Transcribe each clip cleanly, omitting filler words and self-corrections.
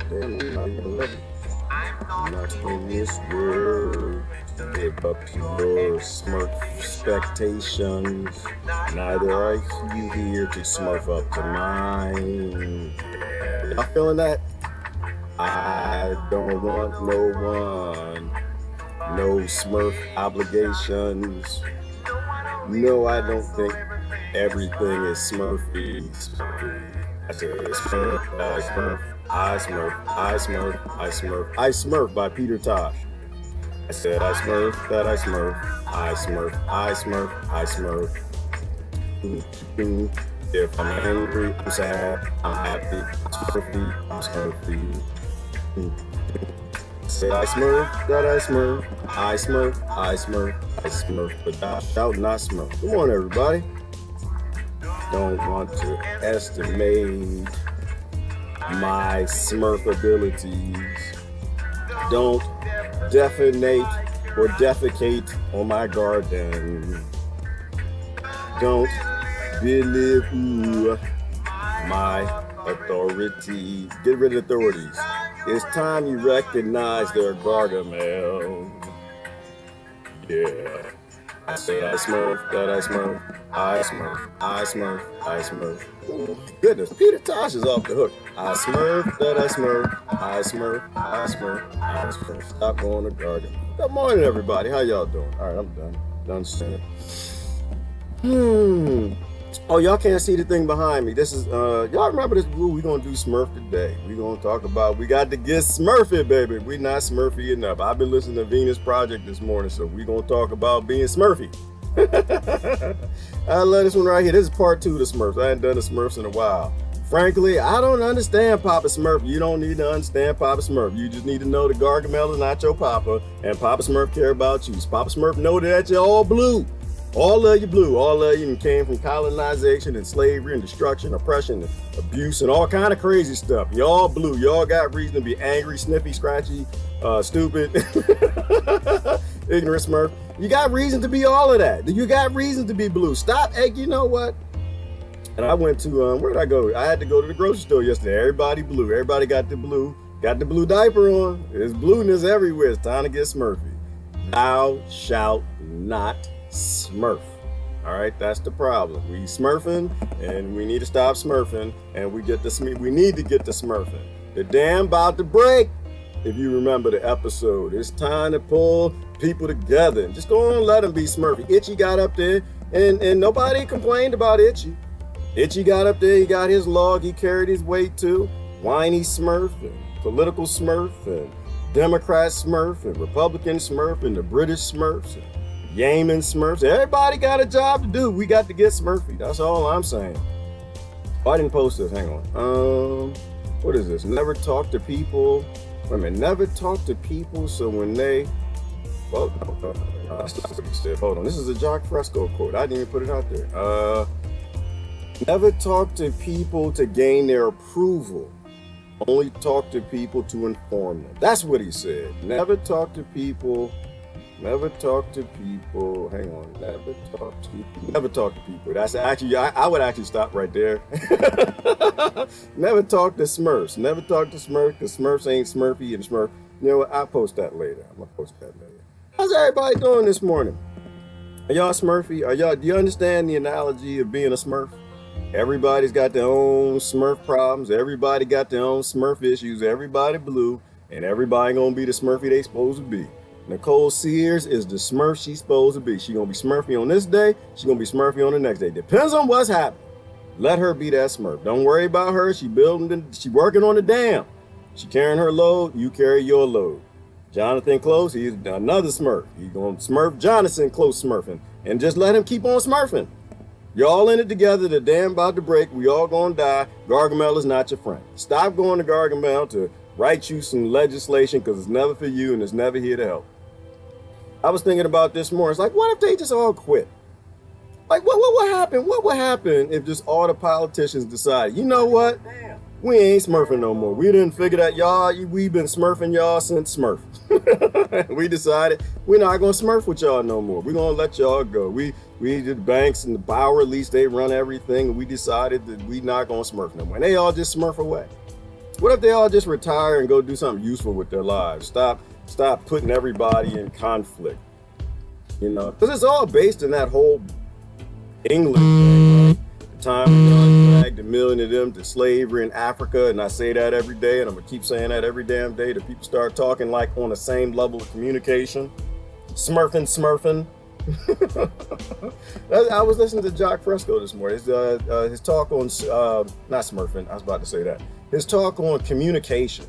damn, I'm not even ready. I'm not in this world to live up to your smurf expectations. Neither are you here to smurf up to mine. Y'all feeling that? I don't want no one, no smurf obligations. No, I don't think everything is smurfy. I said smurf, I smurf, I smurf, I smurf, I smurf, I smurf by Peter Tosh. I said I smurf, that I smurf, I smurf, I smurf, I smurf. If I'm angry, I'm sad, I'm happy, I'm smurfy, I'm smurfy. Say I smurf, that I smurf, I smurf, I smurf, I smurf, but thou shalt not smurf. Come on, everybody. Don't want to estimate my smurf abilities. Don't defecate or defecate on my garden. Don't belittle my authorities. Get rid of authorities. It's time you recognize their Gargamel. Yeah. I said I smurf, that I smurf, I smurf, I smurf, I smurf. Oh, goodness, Peter Tosh is off the hook. I smurf, that I smurf, I smurf, I smurf, I smurf. Stop going to Gargamel. Good morning, everybody. How y'all doing? All right, I'm done. Done saying. Oh, y'all can't see the thing behind me. This is, y'all remember this rule? We're going to do Smurf today. We're going to talk about, we got to get Smurfy, baby. We're not Smurfy enough. I've been listening to Venus Project this morning, so we're going to talk about being Smurfy. I love this one right here. This is part 2 of the Smurfs. I hadn't done the Smurfs in a while. Frankly, I don't understand Papa Smurf. You don't need to understand Papa Smurf. You just need to know that Gargamel is not your Papa, and Papa Smurf care about you. So Papa Smurf know that you're all blue. All of you blue, all of you came from colonization and slavery and destruction, oppression, and abuse, and all kind of crazy stuff. Y'all blue. Y'all got reason to be angry, sniffy, scratchy, stupid, ignorant Smurf. You got reason to be all of that. You got reason to be blue. Stop, egg. You know what? And I went to, where did I go? I had to go to the grocery store yesterday. Everybody blue. Everybody got the blue diaper on. There's blueness everywhere. It's time to get Smurfy. Thou shalt not smurf. All right, that's the problem. We smurfing, and we need to stop smurfing, and we need to get to smurfing. The dam about to break. If you remember the episode, it's time to pull people together and just go on and let them be smurfy. Itchy got up there, and nobody complained about Itchy. Itchy got up there. He got his log. He carried his weight too. Whiny Smurf and political Smurf and Democrat Smurf and Republican Smurf and the British Smurfs. And Yemen Smurfs. Everybody got a job to do. We got to get Smurfy. That's all I'm saying. Oh, I didn't post this. Hang on. What is this? Never talk to people. Wait a minute. Never talk to people. So when they, well, that's not what he said. Hold on. This is a Jacque Fresco quote. I didn't even put it out there. Never talk to people to gain their approval. Only talk to people to inform them. That's what he said. Never talk to people. Never talk to people. Hang on. Never talk to people. That's actually, I would actually stop right there. Never talk to Smurfs. Never talk to Smurfs, because Smurfs ain't Smurfy and Smurf. You know what? I'll post that later. I'm going to post that later. How's everybody doing this morning? Are y'all Smurfy? Do you understand the analogy of being a Smurf? Everybody's got their own Smurf problems. Everybody got their own Smurf issues. Everybody blue. And everybody going to be the Smurfy they supposed to be. Nicole Sears is the Smurf she's supposed to be. She's going to be Smurfy on this day. She's going to be Smurfy on the next day. Depends on what's happening. Let her be that Smurf. Don't worry about her. She working on the dam. She carrying her load. You carry your load. Jonathan Close, he's another Smurf. He's going to Smurf Jonathan Close Smurfing. And just let him keep on Smurfing. You're all in it together. The dam about to break. We all going to die. Gargamel is not your friend. Stop going to Gargamel to write you some legislation, because it's never for you and it's never here to help. I was thinking about this more. It's like, what if they just all quit? Like, what would happen? What would happen if just all the politicians decided, you know what? We ain't Smurfing no more. We didn't figure that we've been Smurfing y'all since Smurf. We decided we're not going to Smurf with y'all no more. We're going to let y'all go. We did banks and the Bower lease, they run everything. And we decided that we not going to Smurf no more. And they all just Smurf away. What if they all just retire and go do something useful with their lives? Stop putting everybody in conflict. You know, because it's all based in that whole England thing, right? The time we dragged a million of them to slavery in Africa, and I say that every day, and I'm gonna keep saying that every damn day till people start talking like on the same level of communication. Smurfing. I was listening to Jacque Fresco this morning. His talk on not smurfing. I was about to say that. His talk on communication.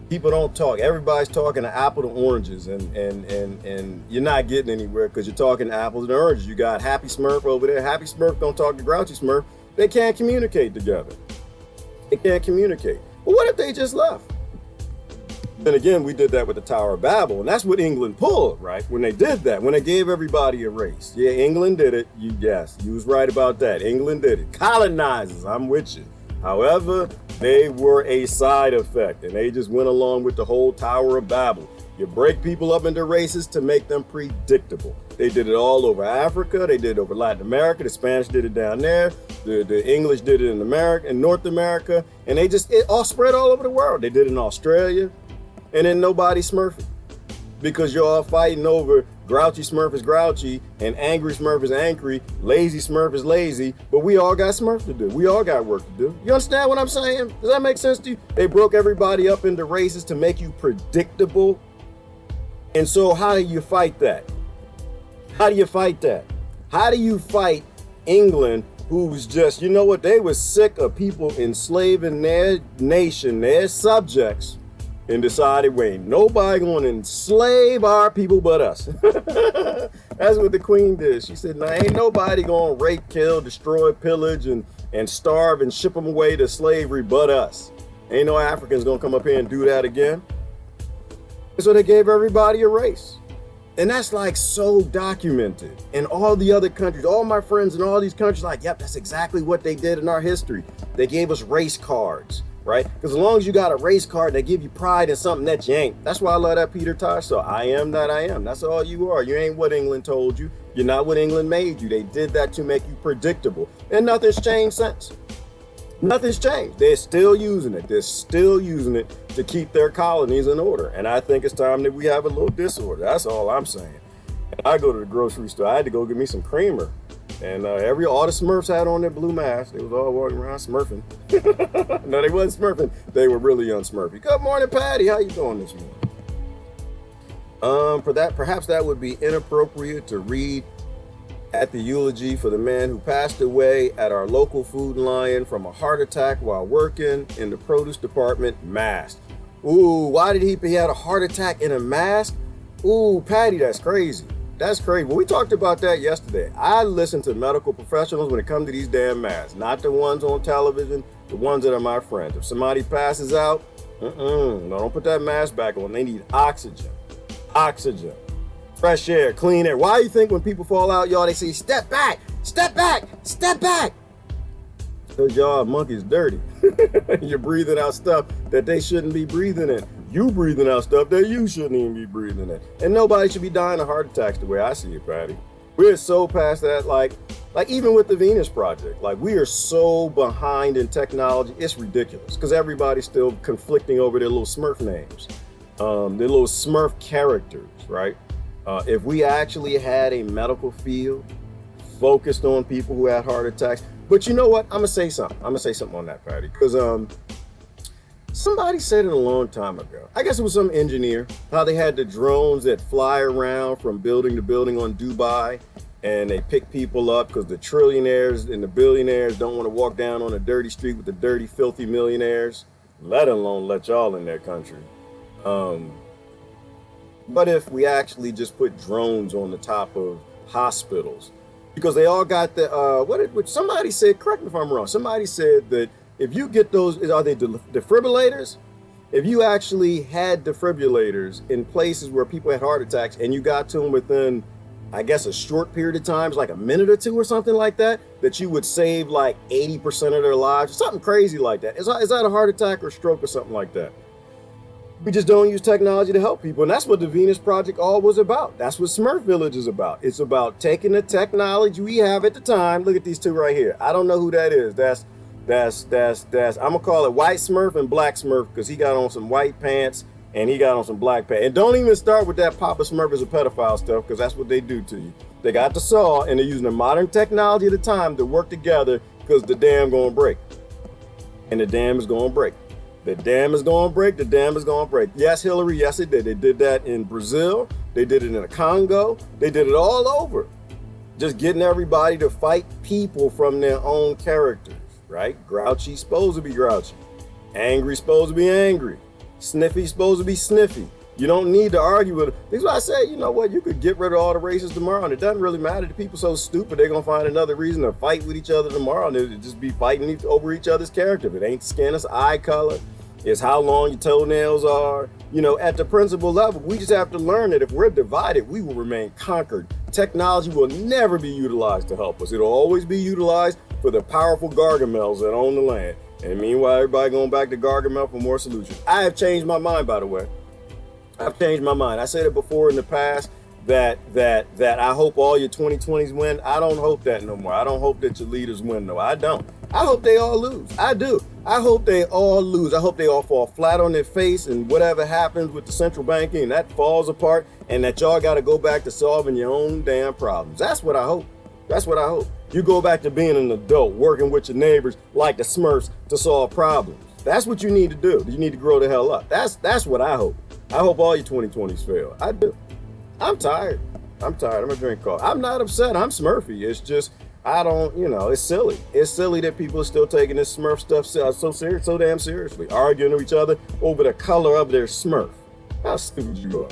People don't talk. Everybody's talking to apple to oranges, and you're not getting anywhere because you're talking apples and oranges. You got Happy Smurf over there. Happy Smurf don't talk to Grouchy Smurf. They can't communicate together. They can't communicate. Well, what if they just left? Then again, we did that with the Tower of Babel, and that's what England pulled, right? When they did that, when they gave everybody a race. Yeah, England did it. Yes, you was right about that. England did it. Colonizers, I'm with you. However, they were a side effect, and they just went along with the whole Tower of Babel. You break people up into races to make them predictable. They did it all over Africa. They did it over Latin America. The Spanish did it down there. The English did it in America, in North America, and it all spread all over the world. They did it in Australia, and then nobody smurfing because you're all fighting over grouchy Smurf is grouchy and angry Smurf is angry, lazy Smurf is lazy, but we all got Smurf to do. We all got work to do. You understand what I'm saying? Does that make sense to you? They broke everybody up into races to make you predictable. And so how do you fight that? How do you fight that? How do you fight England, who's just, you know what, they were sick of people enslaving their nation, their subjects, and decided, we ain't nobody gonna enslave our people but us. That's what the Queen did. She said, now ain't nobody gonna rape, kill, destroy, pillage, and starve and ship them away to slavery but us. Ain't no Africans gonna come up here and do that again. And so they gave everybody a race. And that's like so documented in all the other countries. All my friends in all these countries like, yep, that's exactly what they did in our history. They gave us race cards. Right? Because as long as you got a race card, they give you pride in something that you ain't. That's why I love that Peter Tosh song. I am that I am. That's all you are. You ain't what England told you. You're not what England made you. They did that to make you predictable. And nothing's changed since. Nothing's changed. They're still using it. They're still using it to keep their colonies in order. And I think it's time that we have a little disorder. That's all I'm saying. And I go to the grocery store. I had to go get me some creamer. And all the Smurfs had on their blue masks. They was all walking around smurfing. No, they wasn't smurfing. They were really unsmurfy. Good morning, Patty. How you doing this morning? Perhaps that would be inappropriate to read at the eulogy for the man who passed away at our local Food Lion from a heart attack while working in the produce department, masked. Ooh, why did he had a heart attack in a mask? Ooh, Patty, that's crazy. That's crazy. Well, we talked about that yesterday. I listen to medical professionals when it comes to these damn masks, not the ones on television, the ones that are my friends. If somebody passes out, no, don't put that mask back on. They need oxygen, fresh air, clean air. Why do you think when people fall out, y'all, they say, step back, step back, step back? Because y'all monkeys dirty. You're breathing out stuff that they shouldn't be breathing in. You breathing out stuff that you shouldn't even be breathing in. And nobody should be dying of heart attacks the way I see it, Patty. We're so past that, like even with the Venus Project, like we are so behind in technology, it's ridiculous because everybody's still conflicting over their little Smurf names, their little Smurf characters, right? If we actually had a medical field focused on people who had heart attacks, but you know what? I'm gonna say something on that, Patty, because somebody said it a long time ago. I guess it was some engineer, how they had the drones that fly around from building to building on Dubai, and they pick people up because the trillionaires and the billionaires don't want to walk down on a dirty street with the dirty, filthy millionaires, let alone let y'all in their country. But if we actually just put drones on the top of hospitals, because they all got the, what somebody said, correct me if I'm wrong, somebody said that if you get those, are they defibrillators? If you actually had defibrillators in places where people had heart attacks and you got to them within, I guess, a short period of time, like a minute or two or something like that, that you would save like 80% of their lives, something crazy like that. Is that a heart attack or stroke or something like that? We just don't use technology to help people. And that's what the Venus Project all was about. That's what Smurf Village is about. It's about taking the technology we have at the time. Look at these two right here. I don't know who that is. That's I'm gonna call it white Smurf and black Smurf because he got on some white pants and he got on some black pants. And don't even start with that Papa Smurf is a pedophile stuff because that's what they do to you. They got the saw and they're using the modern technology at the time to work together because the dam gonna break. And the dam is gonna break. The dam is gonna break, the dam is gonna break. Yes, Hillary, yes, they did. They did that in Brazil, they did it in the Congo, they did it all over. Just getting everybody to fight people from their own characters, right? Grouchy supposed to be grouchy. Angry supposed to be angry. Sniffy supposed to be sniffy. You don't need to argue with them. This is why I say, you know what, you could get rid of all the races tomorrow and it doesn't really matter. The people so stupid, they're gonna find another reason to fight with each other tomorrow and they'll just be fighting over each other's character. If it ain't skin, it's eye color, it's how long your toenails are. You know, at the principal level, we just have to learn that if we're divided, we will remain conquered. Technology will never be utilized to help us. It'll always be utilized for the powerful Gargamels that own the land. And meanwhile, everybody going back to Gargamel for more solutions. I have changed my mind, by the way. I've changed my mind. I said it before in the past that I hope all your 2020s win. I don't hope that no more. I don't hope that your leaders win. No, I don't. I hope they all lose. I do. I hope they all lose. I hope they all fall flat on their face and whatever happens with the central banking and that falls apart and that y'all got to go back to solving your own damn problems. That's what I hope. That's what I hope. You go back to being an adult, working with your neighbors like the Smurfs to solve problems. That's what you need to do. You need to grow the hell up. That's what I hope. I hope all your 2020s fail. I do. I'm tired. I'm gonna drink coffee. I'm not upset. I'm Smurfy. It's just, I don't, you know, it's silly. It's silly that people are still taking this Smurf stuff so damn seriously, arguing with each other over the color of their Smurf. How stupid you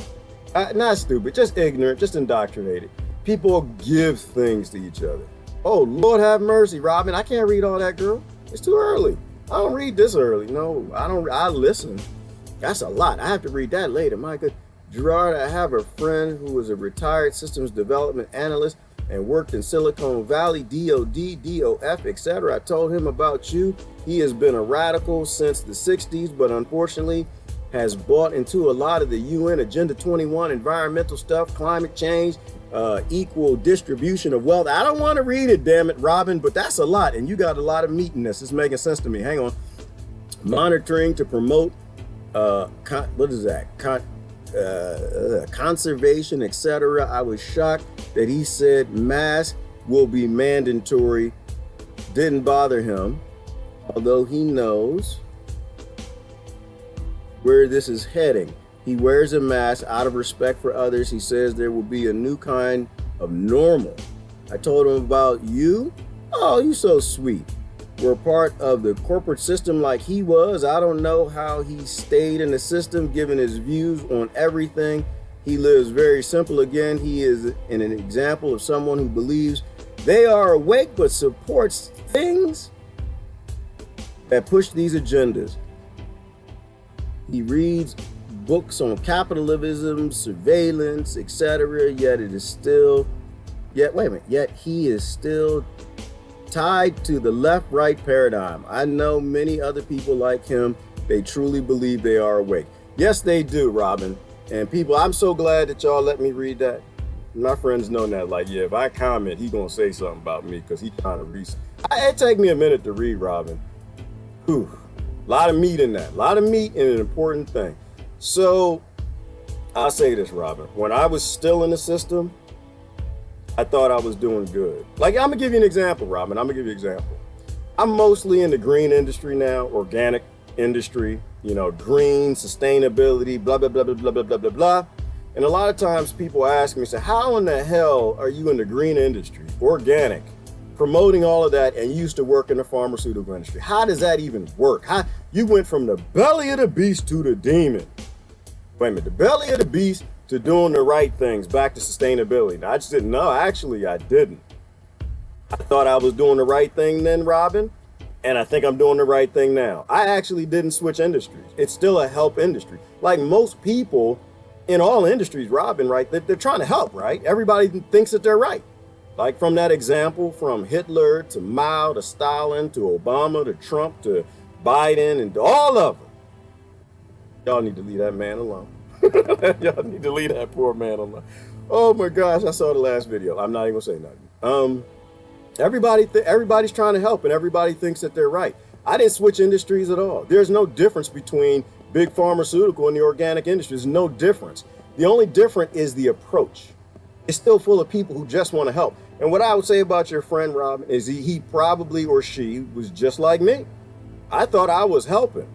are. Not stupid, just ignorant, just indoctrinated. People give things to each other. Oh, Lord have mercy, Robin. I can't read all that, girl. It's too early. I don't read this early. No, I don't. I listen. That's a lot. I have to read that later. My good Gerard, I have a friend who was a retired systems development analyst and worked in Silicon Valley, DOD, DOF, etc. I told him about you. He has been a radical since the 60s, but unfortunately has bought into a lot of the UN Agenda 21 environmental stuff, climate change, equal distribution of wealth. I don't want to read it, damn it, Robin, but that's a lot. And you got a lot of meat in this. It's making sense to me. Hang on. Monitoring to promote, what is that? Conservation, etc. I was shocked that he said masks will be mandatory. Didn't bother him, although he knows where this is heading. He wears a mask out of respect for others. He says there will be a new kind of normal. I told him about you. Oh, you so sweet. We're part of the corporate system like he was. I don't know how he stayed in the system given his views on everything. He lives very simple. Again, he is an example of someone who believes they are awake but supports things that push these agendas. He reads books on capitalism, surveillance, etc. Yet he is still tied to the left-right paradigm. I know many other people like him. They truly believe they are awake. Yes, they do, Robin. And people, I'm so glad that y'all let me read that. My friends know that, like, yeah, if I comment, he gonna say something about me because he trying to read. It take me a minute to read, Robin. Whew. A lot of meat in that. A lot of meat and an important thing. So, I'll say this, Robin. When I was still in the system, I thought I was doing good. Like, I'm gonna give you an example, Robin. I'm gonna give you an example. I'm mostly in the green industry now, organic industry, you know, green, sustainability, blah, blah, blah, blah, blah, blah, blah, blah, blah. And a lot of times people ask me, say, how in the hell are you in the green industry, organic, promoting all of that, and you used to work in the pharmaceutical industry? How does that even work? How you went from the belly of the beast to the demon? Wait a minute, the belly of the beast to doing the right things, back to sustainability. Now, I just didn't know. Actually, I didn't. I thought I was doing the right thing then, Robin, and I think I'm doing the right thing now. I actually didn't switch industries. It's still a help industry. Like most people in all industries, Robin, right, they're trying to help, right? Everybody thinks that they're right. Like from that example, from Hitler to Mao to Stalin to Obama to Trump to Biden and to all of them. Y'all need to leave that man alone. Y'all need to leave that poor man alone. Oh my gosh, I saw the last video. I'm not even gonna say nothing. Everybody's trying to help and everybody thinks that they're right. I didn't switch industries at all. There's no difference between big pharmaceutical and the organic industry. There's no difference. The only difference is the approach. It's still full of people who just want to help. And what I would say about your friend Robin is he probably, or she, was just like me. I thought I was helping.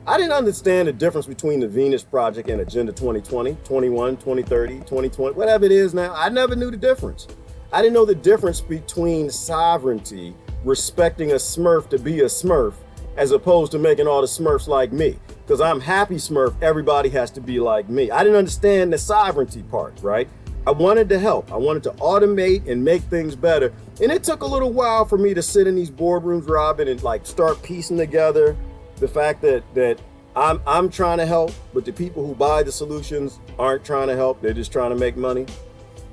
I didn't understand the difference between the Venus Project and Agenda 2020, 21, 2030, 2020, whatever it is now. I never knew the difference. I didn't know the difference between sovereignty, respecting a Smurf to be a Smurf, as opposed to making all the Smurfs like me. Because I'm happy Smurf, everybody has to be like me. I didn't understand the sovereignty part, right? I wanted to help. I wanted to automate and make things better. And it took a little while for me to sit in these boardrooms, Robin, and like start piecing together the fact that I'm trying to help, but the people who buy the solutions aren't trying to help. They're just trying to make money.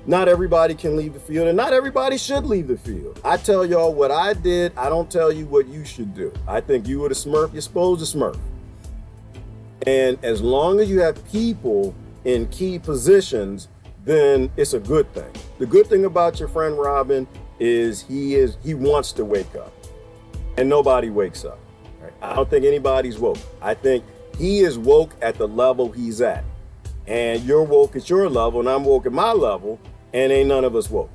Not everybody can leave the field, and not everybody should leave the field. I tell y'all what I did. I don't tell you what you should do. I think you were the Smurf, you're supposed to Smurf. And as long as you have people in key positions, then it's a good thing. The good thing about your friend Robin is he wants to wake up, and nobody wakes up. Right? I don't think anybody's woke. I think he is woke at the level he's at, and you're woke at your level, and I'm woke at my level, and ain't none of us woke.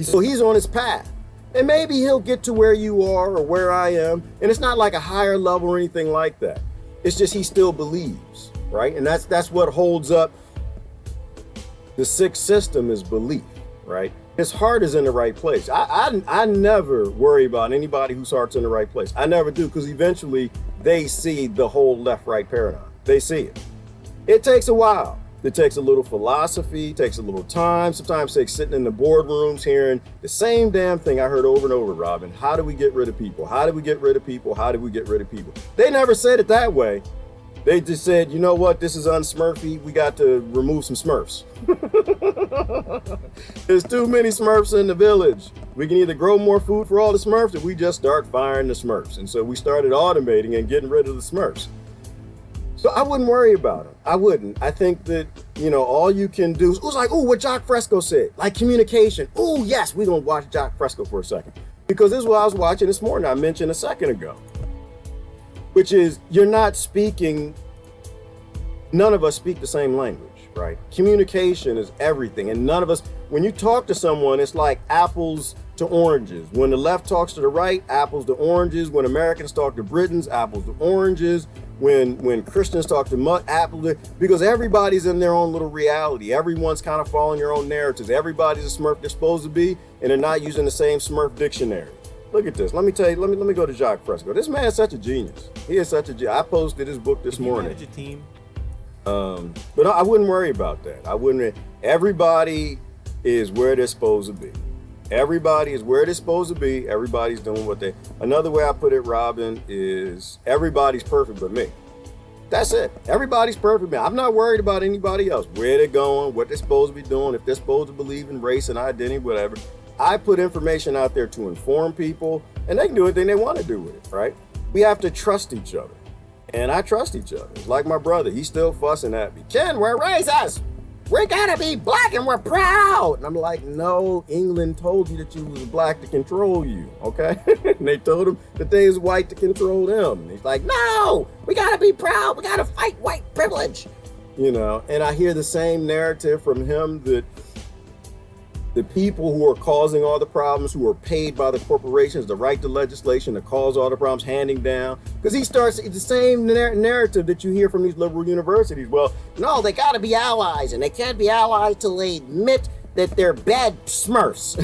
So he's on his path, and maybe he'll get to where you are or where I am, and it's not like a higher level or anything like that. It's just he still believes, right? And that's what holds up the sixth system, is belief, right? His heart is in the right place. I never worry about anybody whose heart's in the right place. I never do, because eventually they see the whole left-right paradigm. They see it. It takes a while. It takes a little philosophy, takes a little time. Sometimes it takes sitting in the boardrooms hearing the same damn thing I heard over and over, Robin. How do we get rid of people? How do we get rid of people? How do we get rid of people? They never said it that way. They just said, you know what, this is unsmurfy. We got to remove some Smurfs. There's too many Smurfs in the village. We can either grow more food for all the Smurfs, or we just start firing the Smurfs. And so we started automating and getting rid of the Smurfs. So I wouldn't worry about them. I wouldn't. I think that, you know, all you can do is, it was like, oh, what Jacque Fresco said, like communication. Oh, yes, we're going to watch Jacque Fresco for a second. Because this is what I was watching this morning, I mentioned a second ago. Which is, you're not speaking, none of us speak the same language, right? Communication is everything. And none of us, when you talk to someone, it's like apples to oranges. When the left talks to the right, apples to oranges. When Americans talk to Britons, apples to oranges. When Christians talk to apples to, because everybody's in their own little reality. Everyone's kind of following their own narratives. Everybody's a Smurf they're supposed to be, and they're not using the same Smurf dictionary. Look at this. Let me tell you, let me go to Jacque Fresco. This man is such a genius. He is such a genius. I posted his book this morning. Manage a team? But I wouldn't worry about that. I wouldn't. Everybody is where they're supposed to be. Everybody is where they're supposed to be. Everybody's doing what they. Another way I put it, Robin, is everybody's perfect but me. That's it. Everybody's perfect but me. I'm not worried about anybody else. Where they're going, what they're supposed to be doing, if they're supposed to believe in race and identity, whatever. I put information out there to inform people, and they can do anything they want to do with it, right? We have to trust each other. And I trust each other. It's like my brother. He's still fussing at me. Ken, we're racist. We gotta be black and we're proud. And I'm like, no, England told you that you was black to control you, okay? And they told him that they was white to control them. And he's like, no, we gotta be proud. We gotta fight white privilege. You know, and I hear the same narrative from him that the people who are causing all the problems, who are paid by the corporations to write the legislation to cause all the problems, handing down, because he starts the same narrative that you hear from these liberal universities. Well, no, they got to be allies, and they can't be allies till they admit that they're bad Smurfs.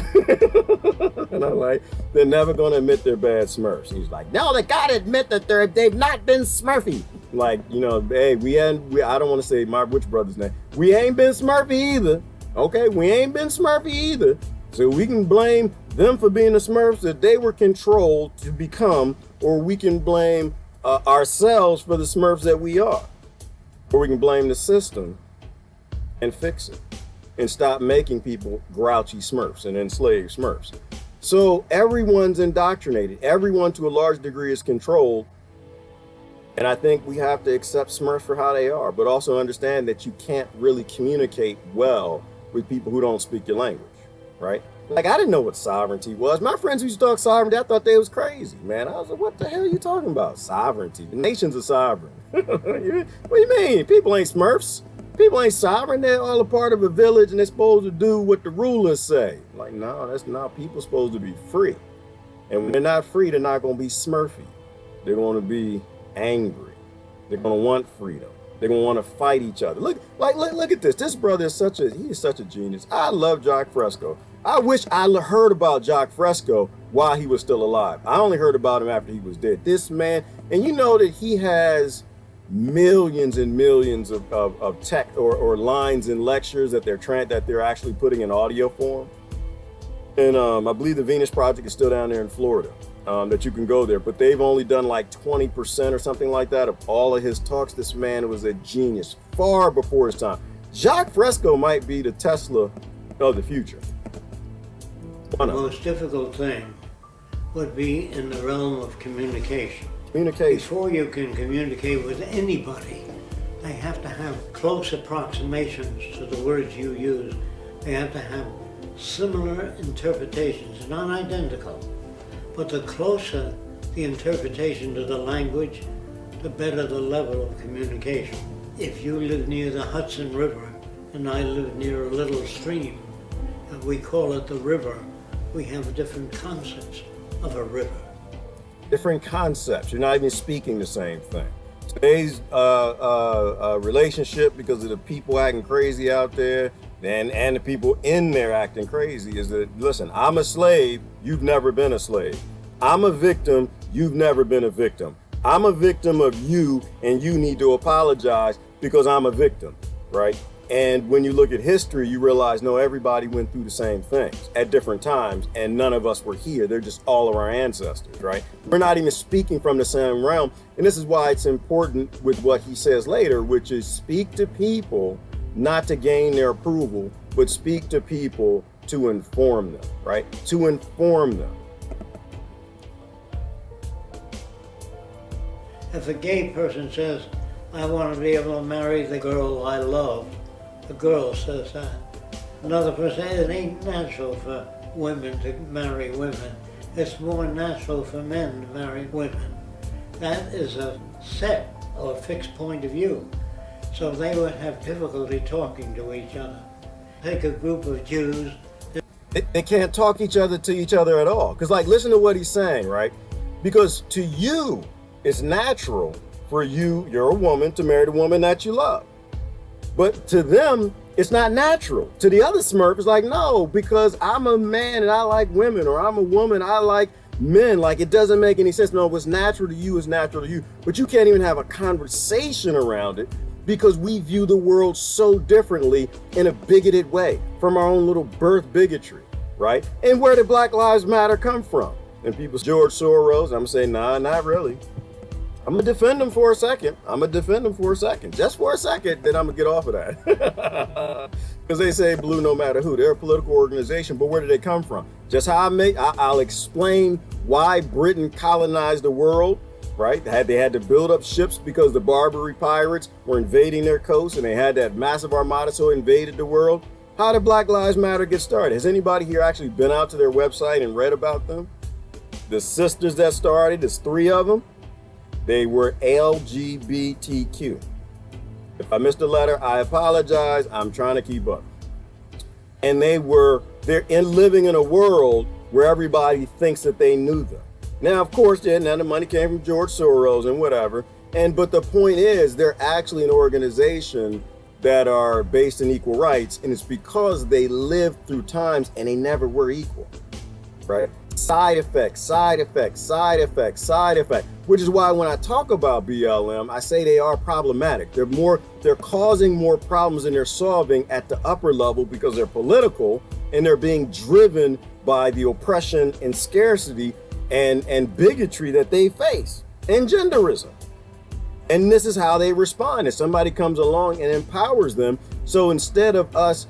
And I'm like, they're never going to admit they're bad Smurfs. He's like, no, they got to admit that they've not been Smurfy. Like, you know, hey, I don't want to say which brother's name. We ain't been Smurfy either. Okay, we ain't been Smurfy either. So we can blame them for being the Smurfs that they were controlled to become, or we can blame ourselves for the Smurfs that we are. Or we can blame the system and fix it and stop making people grouchy Smurfs and enslaved Smurfs. So everyone's indoctrinated. Everyone to a large degree is controlled. And I think we have to accept Smurfs for how they are, but also understand that you can't really communicate well with people who don't speak your language, right? Like, I didn't know what sovereignty was. My friends who used to talk sovereignty, I thought they was crazy, man. I was like, what the hell are you talking about? Sovereignty. The nations are sovereign. What do you mean? People ain't smurfs. People ain't sovereign. They're all a part of a village and they're supposed to do what the rulers say. Like, no, that's not. People supposed to be free. And when they're not free, they're not going to be smurfy. They're going to be angry. They're going to want freedom. They're going to want to fight each other. Look at this. This brother is such a genius. I love Jacque Fresco. I wish I heard about Jacque Fresco while he was still alive. I only heard about him after he was dead. This man, and you know that he has millions and millions of tech or lines in lectures that they're actually putting in audio form. And I believe the Venus Project is still down there in Florida, that you can go there. But they've only done like 20% or something like that of all of his talks. This man was a genius far before his time. Jacque Fresco might be the Tesla of the future. The most difficult thing would be in the realm of communication. Before you can communicate with anybody, they have to have close approximations to the words you use. They have to have similar interpretations, not identical. But the closer the interpretation to the language, the better the level of communication. If you live near the Hudson River and I live near a little stream, and we call it the river, we have different concepts of a river. Different concepts. You're not even speaking the same thing. Today's relationship, because of the people acting crazy out there, and the people in there acting crazy, is that, listen, I'm a slave, you've never been a slave. I'm a victim, you've never been a victim. I'm a victim of you, and you need to apologize because I'm a victim, right? And when you look at history, you realize, no, everybody went through the same things at different times, and none of us were here. They're just all of our ancestors, right? We're not even speaking from the same realm. And this is why it's important with what he says later, which is speak to people not to gain their approval, but speak to people to inform them, right? To inform them. If a gay person says, I want to be able to marry the girl I love, the girl says that. Another person says it ain't natural for women to marry women. It's more natural for men to marry women. That is a set or fixed point of view. So they would have difficulty talking to each other. Take a group of Jews. They can't talk to each other at all. Because, like, listen to what he's saying, right? Because to you, it's natural for you're a woman, to marry the woman that you love. But to them, it's not natural. To the other Smurf, it's like, no, because I'm a man and I like women, or I'm a woman, I like men. Like, it doesn't make any sense. No, what's natural to you is natural to you. But you can't even have a conversation around it because we view the world so differently in a bigoted way from our own little birth bigotry, right? And where did Black Lives Matter come from? And people, George Soros, I'm gonna say, nah, not really. I'm gonna defend them for a second. Just for a second, then I'm gonna get off of that. Because they say blue no matter who. They're a political organization, but where did they come from? Just how I'll explain why Britain colonized the world, right? They had to build up ships because the Barbary pirates were invading their coast, and they had that massive armada, so it invaded the world. How did Black Lives Matter get started? Has anybody here actually been out to their website and read about them? The sisters that started, there's 3 of them. They were LGBTQ. If I missed a letter, I apologize. I'm trying to keep up. And they're living in a world where everybody thinks that they knew them. Now, of course, now the money came from George Soros and whatever. But the point is, they're actually an organization that are based in equal rights, and it's because they lived through times and they never were equal, right? Side effects, which is why when I talk about BLM, I say they are problematic. They're causing more problems than they're solving at the upper level because they're political and they're being driven by the oppression and scarcity and bigotry that they face, and genderism. And this is how they respond. If somebody comes along and empowers them, so instead of us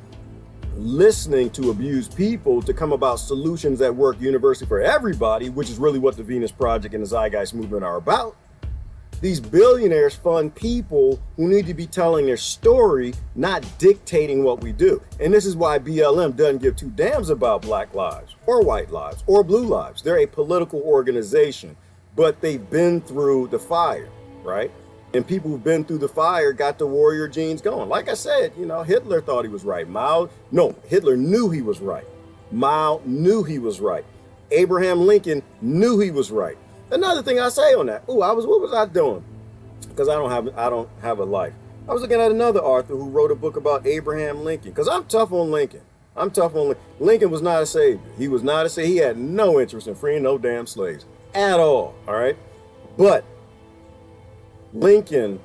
listening to abused people to come about solutions that work universally for everybody, which is really what the Venus Project and the Zeitgeist movement are about, These billionaires fund people who need to be telling their story, not dictating what we do. And this is why BLM doesn't give two damns about black lives or white lives or blue lives. They're a political organization, but they've been through the fire, right? And people who've been through the fire got the warrior genes going. Like I said, Hitler thought he was right. Hitler knew he was right. Mao knew he was right. Abraham Lincoln knew he was right. Another thing I say on that, what was I doing? Because I don't have a life. I was looking at another author who wrote a book about Abraham Lincoln. Because I'm tough on Lincoln. Lincoln was not a savior. He was not a savior. He had no interest in freeing no damn slaves at all. All right. But Lincoln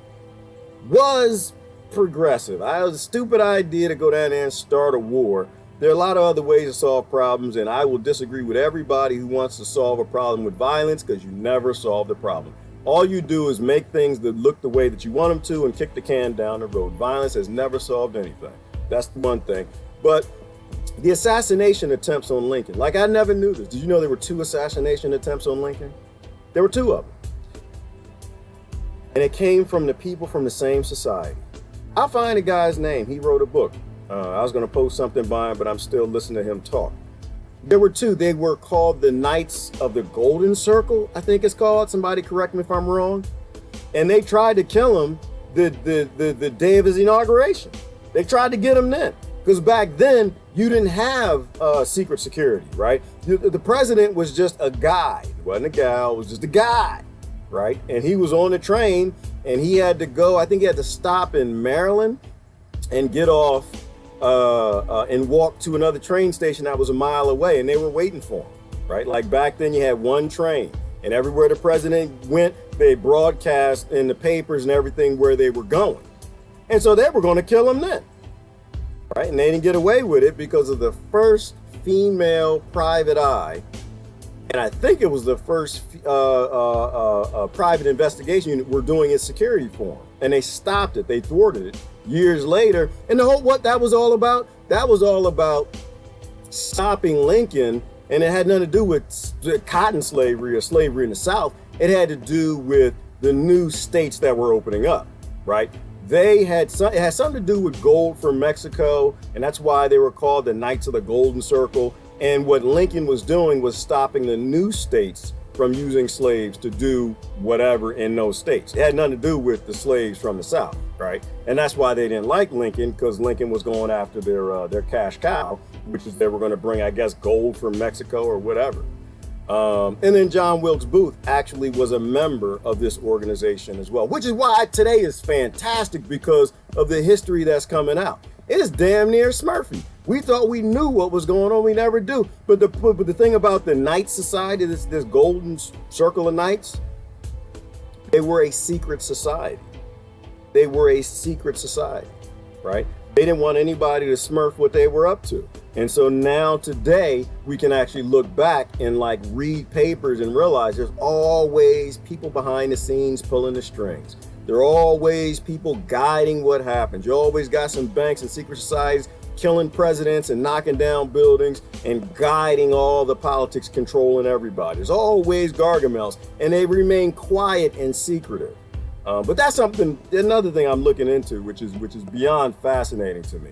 was progressive. I had a stupid idea to go down there and start a war. There are a lot of other ways to solve problems, and I will disagree with everybody who wants to solve a problem with violence, because you never solve the problem. All you do is make things that look the way that you want them to and kick the can down the road. Violence has never solved anything. That's the one thing. But the assassination attempts on Lincoln, like I never knew this. Did you know there were 2 assassination attempts on Lincoln? There were 2 of them. And it came from the people from the same society. I'll find the guy's name. He wrote a book. I was going to post something by him, but I'm still listening to him talk. There were 2. They were called the Knights of the Golden Circle, I think it's called. Somebody correct me if I'm wrong. And they tried to kill him the day of his inauguration. They tried to get him then. Because back then, you didn't have secret security, right? The president was just a guy. It wasn't a gal, it was just a guy, right? And he was on the train, and he had to go, I think he had to stop in Maryland and get off and walk to another train station that was a mile away, and they were waiting for him, right? Like back then you had one train, and everywhere the president went, they broadcast in the papers and everything where they were going. And so they were going to kill him then, right? And they didn't get away with it because of the first female private eye, and I think it was the first private investigation unit were doing its security for him, and they stopped it, they thwarted it. Years later, and what that was all about? That was all about stopping Lincoln, and it had nothing to do with cotton slavery or slavery in the South. It had to do with the new states that were opening up, right? It had something to do with gold from Mexico, and that's why they were called the Knights of the Golden Circle. And what Lincoln was doing was stopping the new states from using slaves to do whatever in those states. It had nothing to do with the slaves from the South, right? And that's why they didn't like Lincoln, because Lincoln was going after their cash cow, which is they were going to bring, I guess, gold from Mexico or whatever. And then John Wilkes Booth actually was a member of this organization as well, which is why today is fantastic because of the history that's coming out. It is damn near Smurfy. We thought we knew what was going on. We never do. But the thing about the Knight Society, this golden circle of knights, they were a secret society. They were a secret society, right? They didn't want anybody to smurf what they were up to. And so now today we can actually look back and like read papers and realize there's always people behind the scenes pulling the strings. There are always people guiding what happens. You always got some banks and secret societies killing presidents and knocking down buildings and guiding all the politics, controlling everybody. There's always Gargamels, and they remain quiet and secretive. But that's another thing I'm looking into, which is beyond fascinating to me.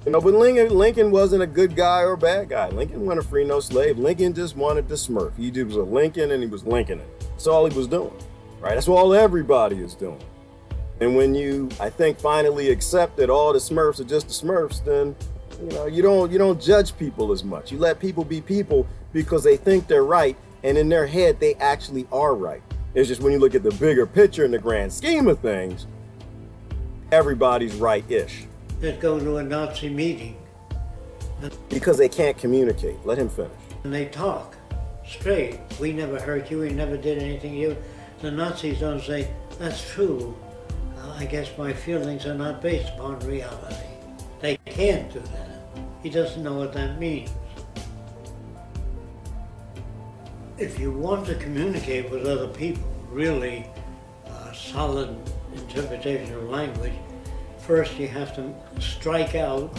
But Lincoln wasn't a good guy or a bad guy. Lincoln wasn't a free no slave. Lincoln just wanted to smurf. He was a Lincoln, and he was Lincolning. That's all he was doing, right? That's all everybody is doing. And when you, I think, finally accept that all the Smurfs are just the Smurfs, then you don't judge people as much. You let people be people because they think they're right, and in their head they actually are right. It's just when you look at the bigger picture in the grand scheme of things, everybody's right-ish. Let's go to a Nazi meeting. Because they can't communicate. Let him finish. And they talk straight. We never hurt you, we never did anything to you. The Nazis don't say, that's true. I guess my feelings are not based upon reality. They can't do that. He doesn't know what that means. If you want to communicate with other people, really solid interpretation of language, first you have to strike out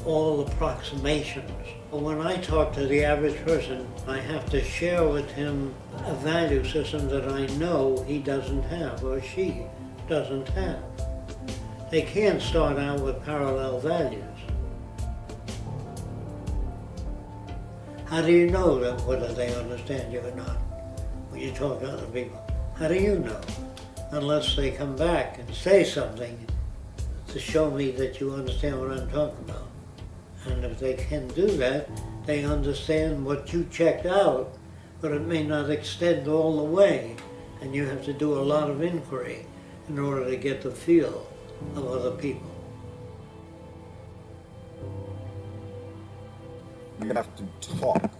all approximations. When I talk to the average person, I have to share with him a value system that I know he doesn't have or she doesn't have. They can't start out with parallel values. How do you know that whether they understand you or not when you talk to other people? How do you know? Unless they come back and say something to show me that you understand what I'm talking about. And if they can do that, they understand what you checked out, but it may not extend all the way, and you have to do a lot of inquiry in order to get the feel of other people. You have to talk.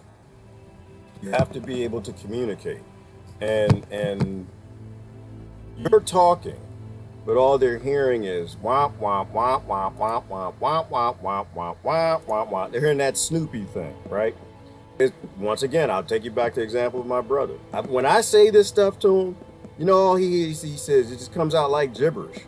You have to be able to communicate. And you're talking, but all they're hearing is womp womp womp womp womp womp womp womp womp womp womp womp womp. They're hearing that Snoopy thing, right? Once again, I'll take you back to the example of my brother. When I say this stuff to him, you know, all he says, it just comes out like gibberish.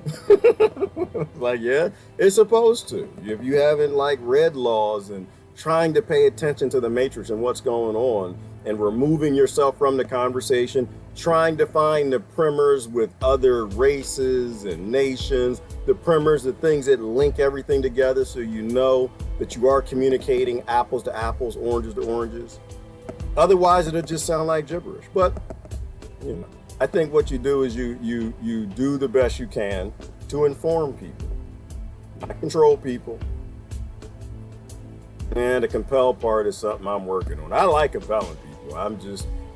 Like, yeah, it's supposed to. If you haven't like read laws and trying to pay attention to the matrix and what's going on and removing yourself from the conversation, trying to find the primers with other races and nations, the primers, the things that link everything together so you know that you are communicating apples to apples, oranges to oranges. Otherwise, it'll just sound like gibberish. But, you know, I think what you do is you do the best you can to inform people, not control people. And the compel part is something I'm working on. I like compelling people.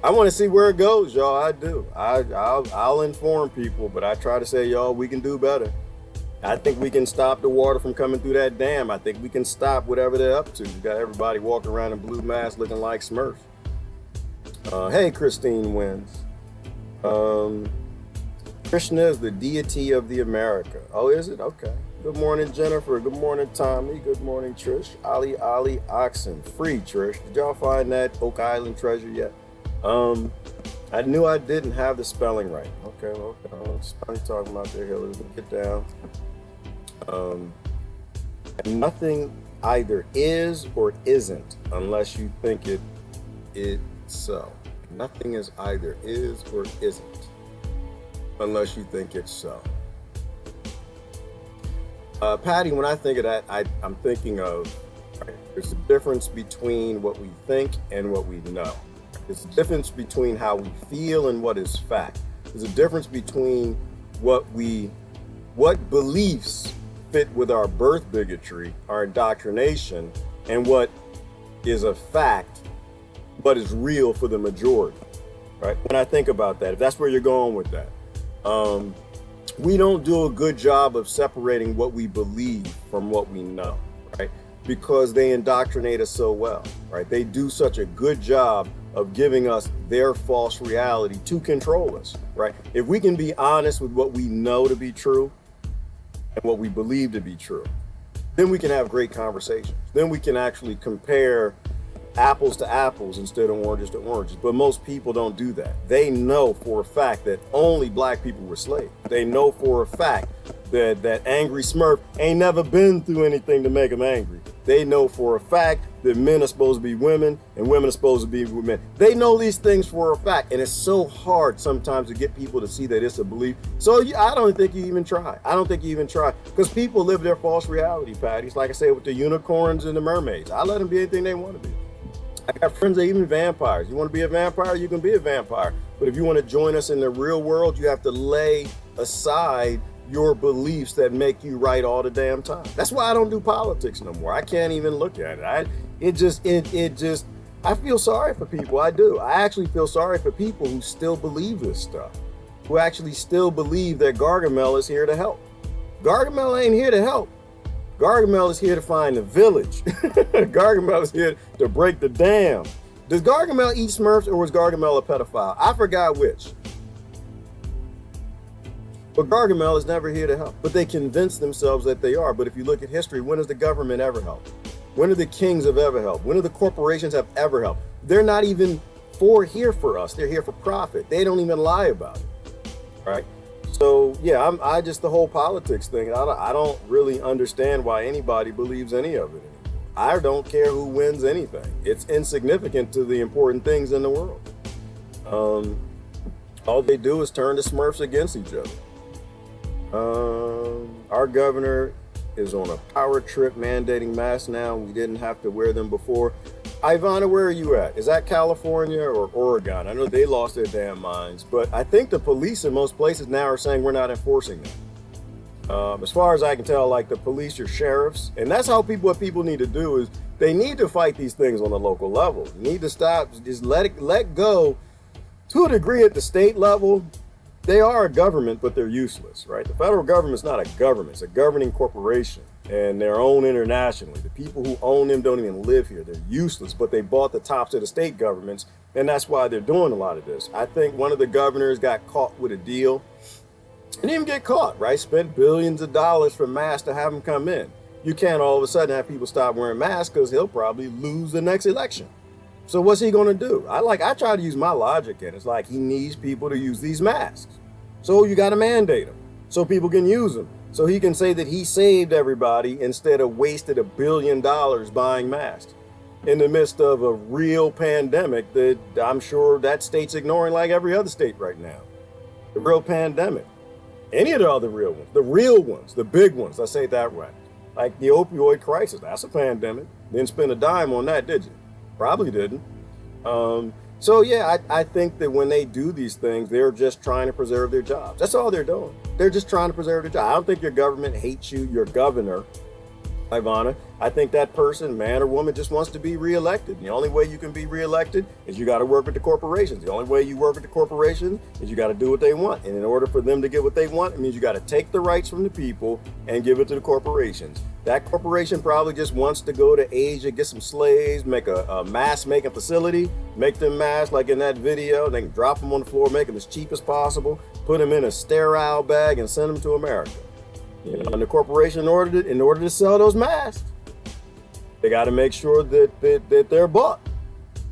I want to see where it goes, y'all. I do. I'll inform people, but I try to say, y'all, we can do better. I think we can stop the water from coming through that dam. I think we can stop whatever they're up to. You got everybody walking around in blue masks looking like Smurfs. Hey, Christine wins. Krishna is the deity of the America. Oh, is it? Okay. Good morning, Jennifer. Good morning, Tommy. Good morning, Trish. Ali Oxen. Free, Trish. Did y'all find that Oak Island treasure yet? I knew I didn't have the spelling right. Okay, well, spelling talking about there. Here, let's get down. Nothing either is or isn't unless you think it's so. Nothing is either is or isn't unless you think it's so. Patty, when I think of that, I'm thinking of, right, there's a difference between what we think and what we know. There's a difference between how we feel and what is fact. There's a difference between what beliefs fit with our birth bigotry, our indoctrination, and what is a fact, what is real for the majority, right? When I think about that, if that's where you're going with that, we don't do a good job of separating what we believe from what we know, right? Because they indoctrinate us so well, right? They do such a good job of giving us their false reality to control us, right? If we can be honest with what we know to be true and what we believe to be true, then we can have great conversations. Then we can actually compare apples to apples instead of oranges to oranges. But most people don't do that. They know for a fact that only black people were slaves. They know for a fact that angry Smurf ain't never been through anything to make them angry. They know for a fact that men are supposed to be women and women are supposed to be men. They know these things for a fact, and it's so hard sometimes to get people to see that it's a belief. So I don't think you even try. I don't think you even try, because people live their false reality, Patty. It's like I said with the unicorns and the mermaids. I let them be anything they want to be. I got friends that are even vampires. You want to be a vampire, you can be a vampire. But if you want to join us in the real world, you have to lay aside your beliefs that make you right all the damn time. That's why I don't do politics no more. I can't even look at it. I feel sorry for people. I do. I actually feel sorry for people who still believe this stuff, who actually still believe that Gargamel is here to help. Gargamel ain't here to help. Gargamel is here to find the village. Gargamel is here to break the dam. Does Gargamel eat Smurfs, or was Gargamel a pedophile? I forgot which. But Gargamel is never here to help. But they convince themselves that they are. But if you look at history, when has the government ever helped? When have the kings have ever helped? When have the corporations have ever helped? They're not even here for us. They're here for profit. They don't even lie about it, right? So yeah, I just, the whole politics thing, I don't really understand why anybody believes any of it anymore. I don't care who wins anything. It's insignificant to the important things in the world. All they do is turn the Smurfs against each other. Our governor is on a power trip mandating masks now. We didn't have to wear them before. Ivana, where are you at? Is that California or Oregon? I know they lost their damn minds, but I think the police in most places now are saying we're not enforcing them. As far as I can tell, like the police, your sheriffs, and that's how what people need to do is they need to fight these things on the local level. You need to stop, just let go to a degree at the state level. They are a government, but they're useless, right? The federal government's not a government, it's a governing corporation, and they're owned internationally. The people who own them don't even live here. They're useless, but they bought the tops of the state governments, and that's why they're doing a lot of this. I think one of the governors got caught with a deal. He didn't even get caught, right? Spent billions of dollars for masks to have them come in. You can't all of a sudden have people stop wearing masks because he'll probably lose the next election. So what's he gonna do? I try to use my logic, and it's like he needs people to use these masks. So you gotta mandate them so people can use them. So he can say that he saved everybody instead of wasted $1 billion buying masks in the midst of a real pandemic that I'm sure that state's ignoring like every other state right now. The real pandemic. Any of the other real ones, the big ones, let's say it that way. Like the opioid crisis, that's a pandemic. Didn't spend a dime on that, did you? Probably didn't. So yeah, I think that when they do these things, they're just trying to preserve their jobs. That's all they're doing. They're just trying to preserve their job. I don't think your government hates you, your governor, Ivana. I think that person, man or woman, just wants to be reelected. The only way you can be reelected is you got to work with the corporations. The only way you work with the corporations is you got to do what they want. And in order for them to get what they want, it means you got to take the rights from the people and give it to the corporations. That corporation probably just wants to go to Asia, get some slaves, make a mask making facility, make them masks like in that video. They can drop them on the floor, make them as cheap as possible, put them in a sterile bag and send them to America. You know, and the corporation, in order to sell those masks, they got to make sure that they're bought.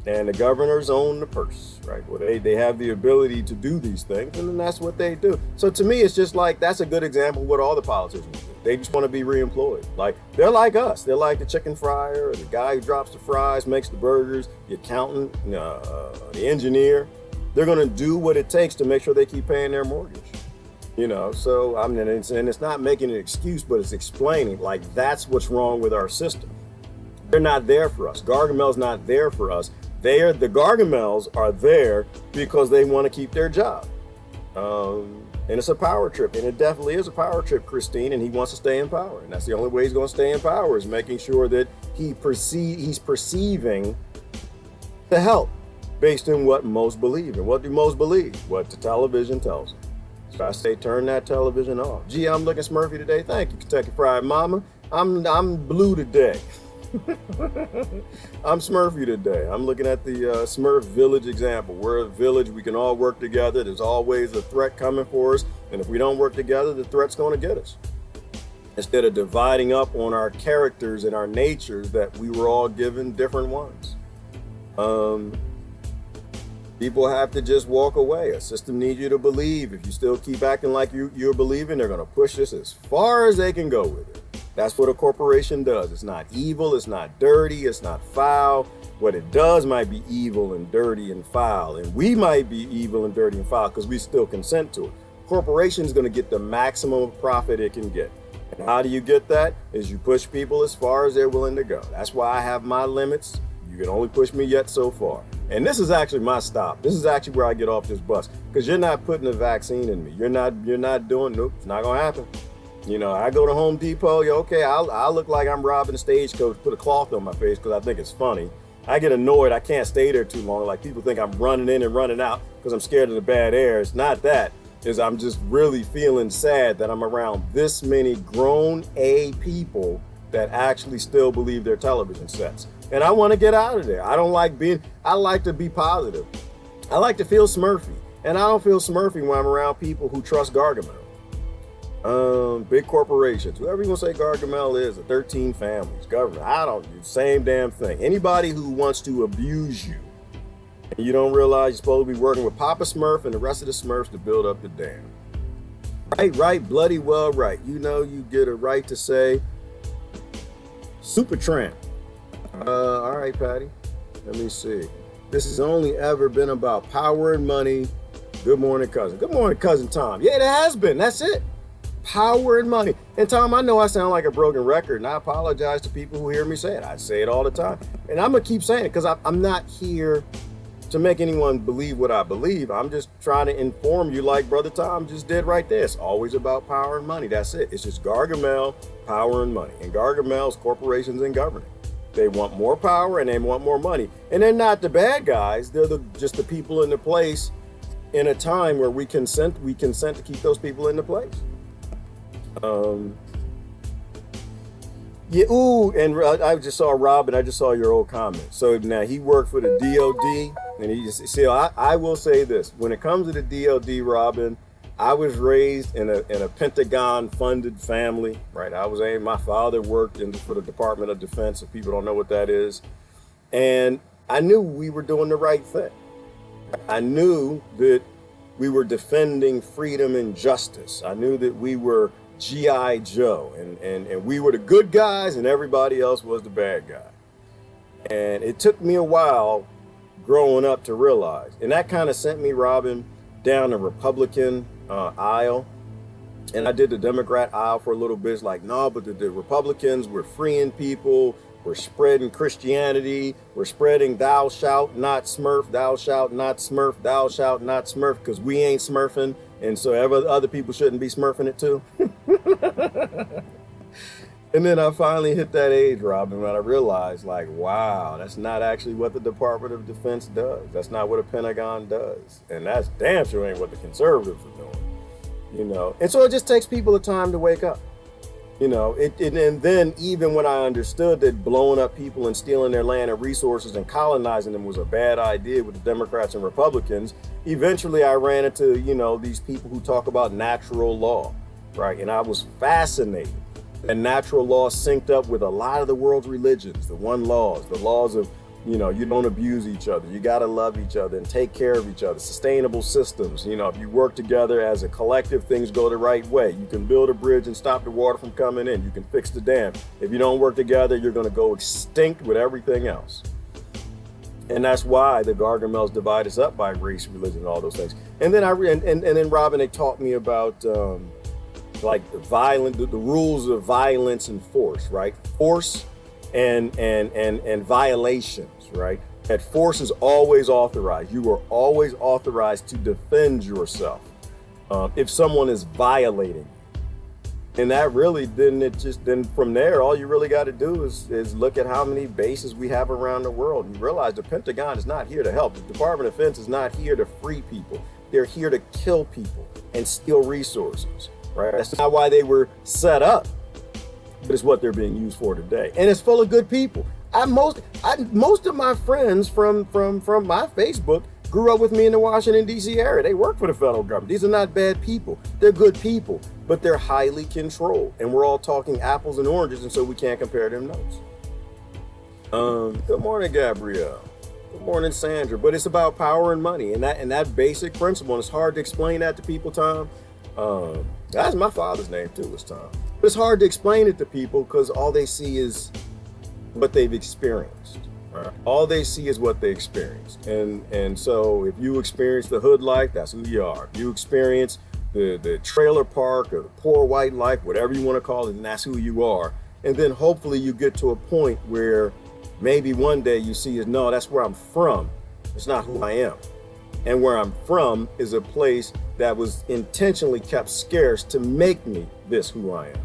And the governors own the purse, right? Well, they have the ability to do these things, and then that's what they do. So to me, it's just like, that's a good example of what all the politicians do. They just want to be reemployed. Like, they're like us. They're like the chicken fryer, the guy who drops the fries, makes the burgers, the accountant, the engineer. They're going to do what it takes to make sure they keep paying their mortgage. You know, so I mean, it's not making an excuse, but it's explaining, like, that's what's wrong with our system. They're not there for us. Gargamel's not there for us. The Gargamels are there because they want to keep their job. And it's a power trip, and it definitely is a power trip, Christine, and he wants to stay in power. And that's the only way he's going to stay in power, is making sure that he's perceiving the help based on what most believe. And what do most believe? What the television tells them. So I say, turn that television off. Gee, I'm looking smurfy today. Thank you, Kentucky Fried Mama. I'm blue today. I'm smurfy today. I'm looking at the Smurf village example. We're a village. We can all work together. There's always a threat coming for us. And if we don't work together, the threat's going to get us. Instead of dividing up on our characters and our natures that we were all given different ones. People have to just walk away. A system needs you to believe. If you still keep acting like you're believing, they're going to push this as far as they can go with it. That's what a corporation does. It's not evil. It's not dirty. It's not foul. What it does might be evil and dirty and foul. And we might be evil and dirty and foul because we still consent to it. Corporation is going to get the maximum profit it can get. And how do you get that? Is you push people as far as they're willing to go. That's why I have my limits. You can only push me yet so far. And this is actually my stop. This is actually where I get off this bus, because you're not putting a vaccine in me. You're not doing, nope, it's not gonna happen. You know, I go to Home Depot, okay, I'll look like I'm robbing a stagecoach, put a cloth on my face because I think it's funny. I get annoyed, I can't stay there too long. Like, people think I'm running in and running out because I'm scared of the bad air. It's not that. Is I'm just really feeling sad that I'm around this many grown A people that actually still believe their television sets. And I want to get out of there. I like to be positive. I like to feel smurfy. And I don't feel smurfy when I'm around people who trust Gargamel. Big corporations, whoever you want to say Gargamel is, the 13 families, government, I don't do the same damn thing. Anybody who wants to abuse you, and you don't realize you're supposed to be working with Papa Smurf and the rest of the Smurfs to build up the dam. Right, bloody well right. You know you get a right to say, Super Tramp. All right, Patty. Let me see. This has only ever been about power and money. Good morning, cousin. Good morning, cousin Tom. Yeah, it has been. That's it. Power and money. And Tom, I know I sound like a broken record, and I apologize to people who hear me say it. I say it all the time. And I'm going to keep saying it because I'm not here to make anyone believe what I believe. I'm just trying to inform you like Brother Tom just did right there. It's always about power and money. That's it. It's just Gargamel, power and money. And Gargamel's corporations and government. They want more power and they want more money. And they're not the bad guys. They're just the people in the place in a time where we consent to keep those people in the place. Yeah, ooh, and I just saw Rob, and I just saw your old comment. So now he worked for the DOD, and he just see. I will say this: when it comes to the DOD, Robin, I was raised in a Pentagon-funded family, right? My father worked for the Department of Defense. If people don't know what that is, and I knew we were doing the right thing. I knew that we were defending freedom and justice. I knew that we were G.I. Joe, and we were the good guys and everybody else was the bad guy. And it took me a while growing up to realize, and that kind of sent me, Robin, down the Republican aisle. And I did the Democrat aisle for a little bit. It's like, no, but the Republicans were freeing people, we're spreading Christianity, we're spreading thou shalt not smurf, thou shalt not smurf, thou shalt not smurf, because we ain't smurfing. And so other people shouldn't be smurfing it too. And then I finally hit that age, Robin, when I realized, like, wow, that's not actually what the Department of Defense does. That's not what a Pentagon does. And that's damn sure ain't what the conservatives are doing, And so it just takes people the time to wake up, and then even when I understood that blowing up people and stealing their land and resources and colonizing them was a bad idea with the Democrats and Republicans, eventually I ran into, these people who talk about natural law, right? And I was fascinated. And natural law synced up with a lot of the world's religions, the laws of, you don't abuse each other. You got to love each other and take care of each other. Sustainable systems. If you work together as a collective, things go the right way. You can build a bridge and stop the water from coming in. You can fix the dam. If you don't work together, you're going to go extinct with everything else. And that's why the Gargamels divide us up by race, religion, and all those things. And then and then Robin, they taught me about the rules of violence and force, right? Force and violations, right? That force is always authorized. You are always authorized to defend yourself if someone is violating. And that really, then from there, all you really got to do is look at how many bases we have around the world. You realize the Pentagon is not here to help. The Department of Defense is not here to free people. They're here to kill people and steal resources, right? That's not why they were set up, but it's what they're being used for today. And it's full of good people. Most of my friends from my Facebook grew up with me in the Washington, D.C. area. They work for the federal government. These are not bad people. They're good people, but they're highly controlled. And we're all talking apples and oranges, and so we can't compare them notes. Good morning, Gabrielle. Good morning, Sandra. But it's about power and money, and that basic principle. And it's hard to explain that to people, Tom. That's my father's name too, was Tom. But it's hard to explain it to people because all they see is what they've experienced. Right? All they see is what they experienced. And so if you experience the hood life, that's who you are. If you experience the trailer park or the poor white life, whatever you want to call it, and that's who you are. And then hopefully you get to a point where maybe one day you see is, no, that's where I'm from. It's not who I am. And where I'm from is a place that was intentionally kept scarce to make me this who I am.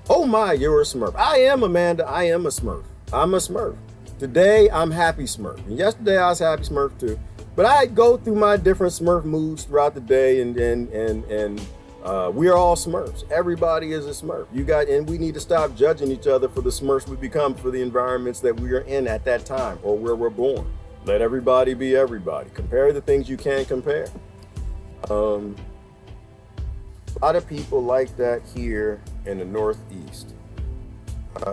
Oh my, you're a Smurf. I am, Amanda. I am a Smurf. I'm a Smurf. Today, I'm happy Smurf. And yesterday, I was happy Smurf too. But I go through my different Smurf moods throughout the day, and we are all Smurfs. Everybody is a Smurf. And we need to stop judging each other for the Smurfs we become for the environments that we are in at that time or where we're born. Let everybody be everybody. Compare the things you can compare. A lot of people like that here in the Northeast.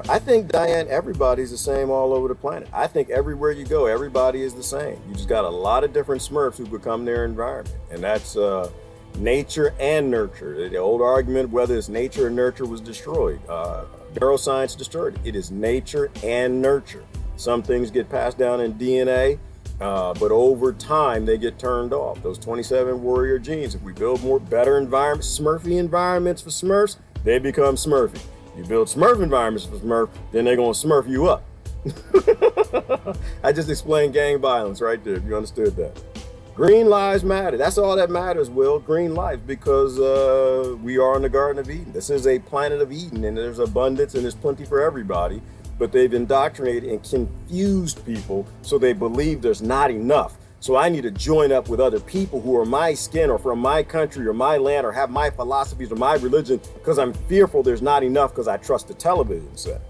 I think, Diane, everybody's the same all over the planet. I think everywhere you go, everybody is the same. You just got a lot of different Smurfs who become their environment. And that's nature and nurture. The old argument, whether it's nature or nurture, was destroyed. Neuroscience destroyed it. It is nature and nurture. Some things get passed down in DNA, but over time they get turned off. Those 27 warrior genes, if we build more better environments, Smurfy environments for Smurfs, they become Smurfy. You build Smurf environments for Smurf, then they're gonna Smurf you up. I just explained gang violence right there, if you understood that. Green lives matter. That's all that matters, Will. Green lives, because we are in the Garden of Eden. This is a planet of Eden, and there's abundance and there's plenty for everybody. But they've indoctrinated and confused people so they believe there's not enough. So I need to join up with other people who are my skin or from my country or my land or have my philosophies or my religion because I'm fearful there's not enough because I trust the television set.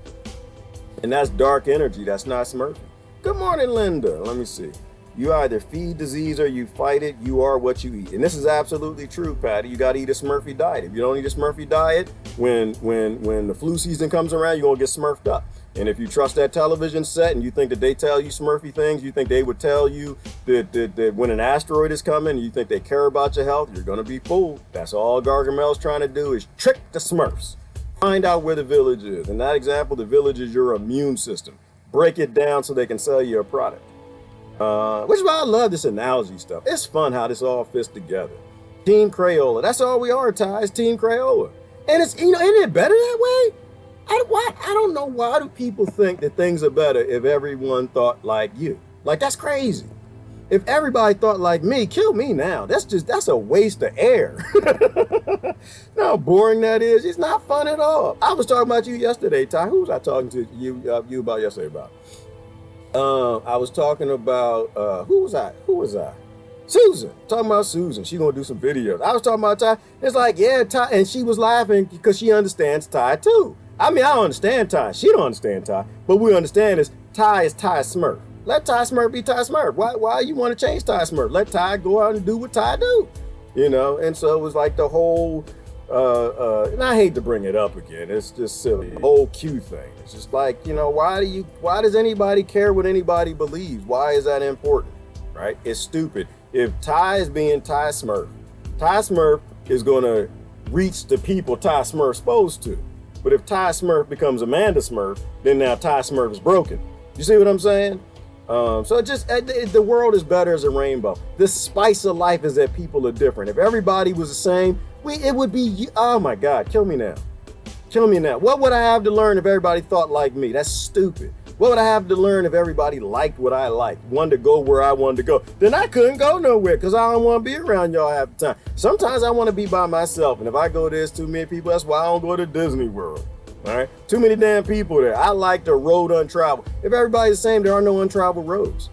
And that's dark energy. That's not Smurfy. Good morning, Linda. Let me see. You either feed disease or you fight it. You are what you eat. And this is absolutely true, Patty. You got to eat a Smurfy diet. If you don't eat a Smurfy diet, when the flu season comes around, you're going to get Smurfed up. And if you trust that television set and you think that they tell you Smurfy things, you think they would tell you that when an asteroid is coming, you think they care about your health, you're going to be fooled. That's all Gargamel's trying to do, is trick the Smurfs. Find out where the village is. In that example, the village is your immune system. Break it down so they can sell you a product. Which is why I love this analogy stuff. It's fun how this all fits together. Team Crayola. That's all we are, Ty. It's Team Crayola. And it's, isn't it better that way? I don't know, why do people think that things are better if everyone thought like you? Like, that's crazy. If everybody thought like me, kill me now. That's a waste of air. You know how boring that is? It's not fun at all. I was talking about you yesterday, Ty. Who was I talking to you about yesterday about? I was talking about, who was I? Susan. Talking about Susan. She gonna do some videos. I was talking about Ty. It's like, yeah, Ty. And she was laughing because she understands Ty too. I mean, I don't understand Ty. She don't understand Ty. But we understand is Ty Smurf. Let Ty Smurf be Ty Smurf. Why you want to change Ty Smurf? Let Ty go out and do what Ty do. You know, and so it was like the whole, and I hate to bring it up again. It's just silly. The whole Q thing. It's just like, you know, why does anybody care what anybody believes? Why is that important? Right? It's stupid. If Ty is being Ty Smurf is going to reach the people Ty Smurf's supposed to. But if Ty Smurf becomes Amanda Smurf, then now Ty Smurf is broken. You see what I'm saying? So the world is better as a rainbow. The spice of life is that people are different. If everybody was the same, it would be, oh my God, kill me now. Kill me now. What would I have to learn if everybody thought like me? That's stupid. What would I have to learn if everybody liked what I liked, wanted to go where I wanted to go? Then I couldn't go nowhere because I don't want to be around y'all half the time. Sometimes I want to be by myself, and if I go there's too many people, that's why I don't go to Disney World. All right, too many damn people there. I like the road untraveled. If everybody's the same, there are no untraveled roads.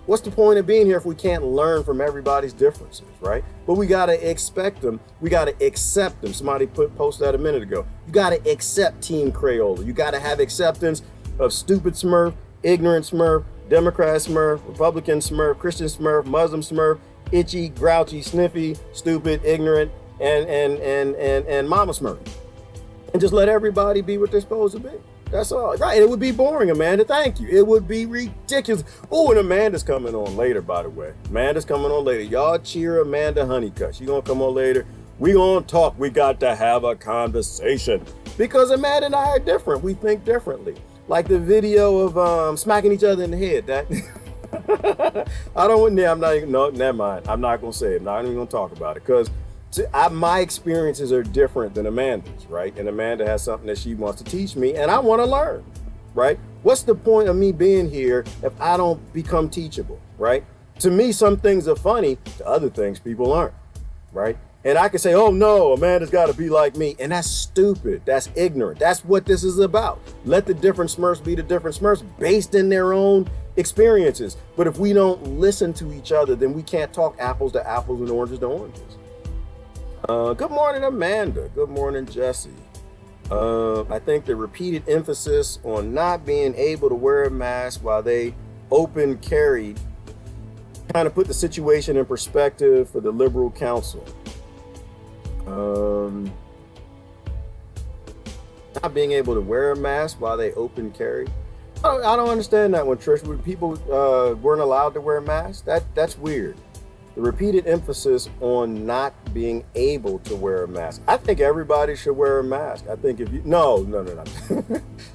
What's the point of being here if we can't learn from everybody's differences, right? But we gotta expect them. We gotta accept them. Somebody posted that a minute ago. You gotta accept Team Crayola. You gotta have acceptance of stupid Smurf, ignorant Smurf, Democrat Smurf, Republican Smurf, Christian Smurf, Muslim Smurf, itchy, grouchy, sniffy, stupid, ignorant, and Mama Smurf. And just let everybody be what they're supposed to be. That's all. Right. It would be boring, Amanda. Thank you. It would be ridiculous. Oh, and Amanda's coming on later, by the way. Amanda's coming on later. Y'all cheer Amanda Honeycutt. She's going to come on later. We going to talk. We got to have a conversation. Because Amanda and I are different. We think differently. Like the video of smacking each other in the head. That I'm not even, no, never mind. I'm not going to say it. I'm not even going to talk about it. Because my experiences are different than Amanda's, right? And Amanda has something that she wants to teach me, and I want to learn, right? What's the point of me being here if I don't become teachable, right? To me, some things are funny. To other things, people aren't, right? And I can say, oh no, Amanda's got to be like me. And that's stupid. That's ignorant. That's what this is about. Let the different Smurfs be the different Smurfs based in their own experiences. But if we don't listen to each other, then we can't talk apples to apples and oranges to oranges. Good morning, Amanda. Good morning, Jesse. I think the repeated emphasis on not being able to wear a mask while they open carried kind of put the situation in perspective for the Liberal Council. Not being able to wear a mask while they open carry. I don't understand that one, Trish. When people weren't allowed to wear masks, that's weird. The repeated emphasis on not being able to wear a mask. I think everybody should wear a mask. I think if you, no. I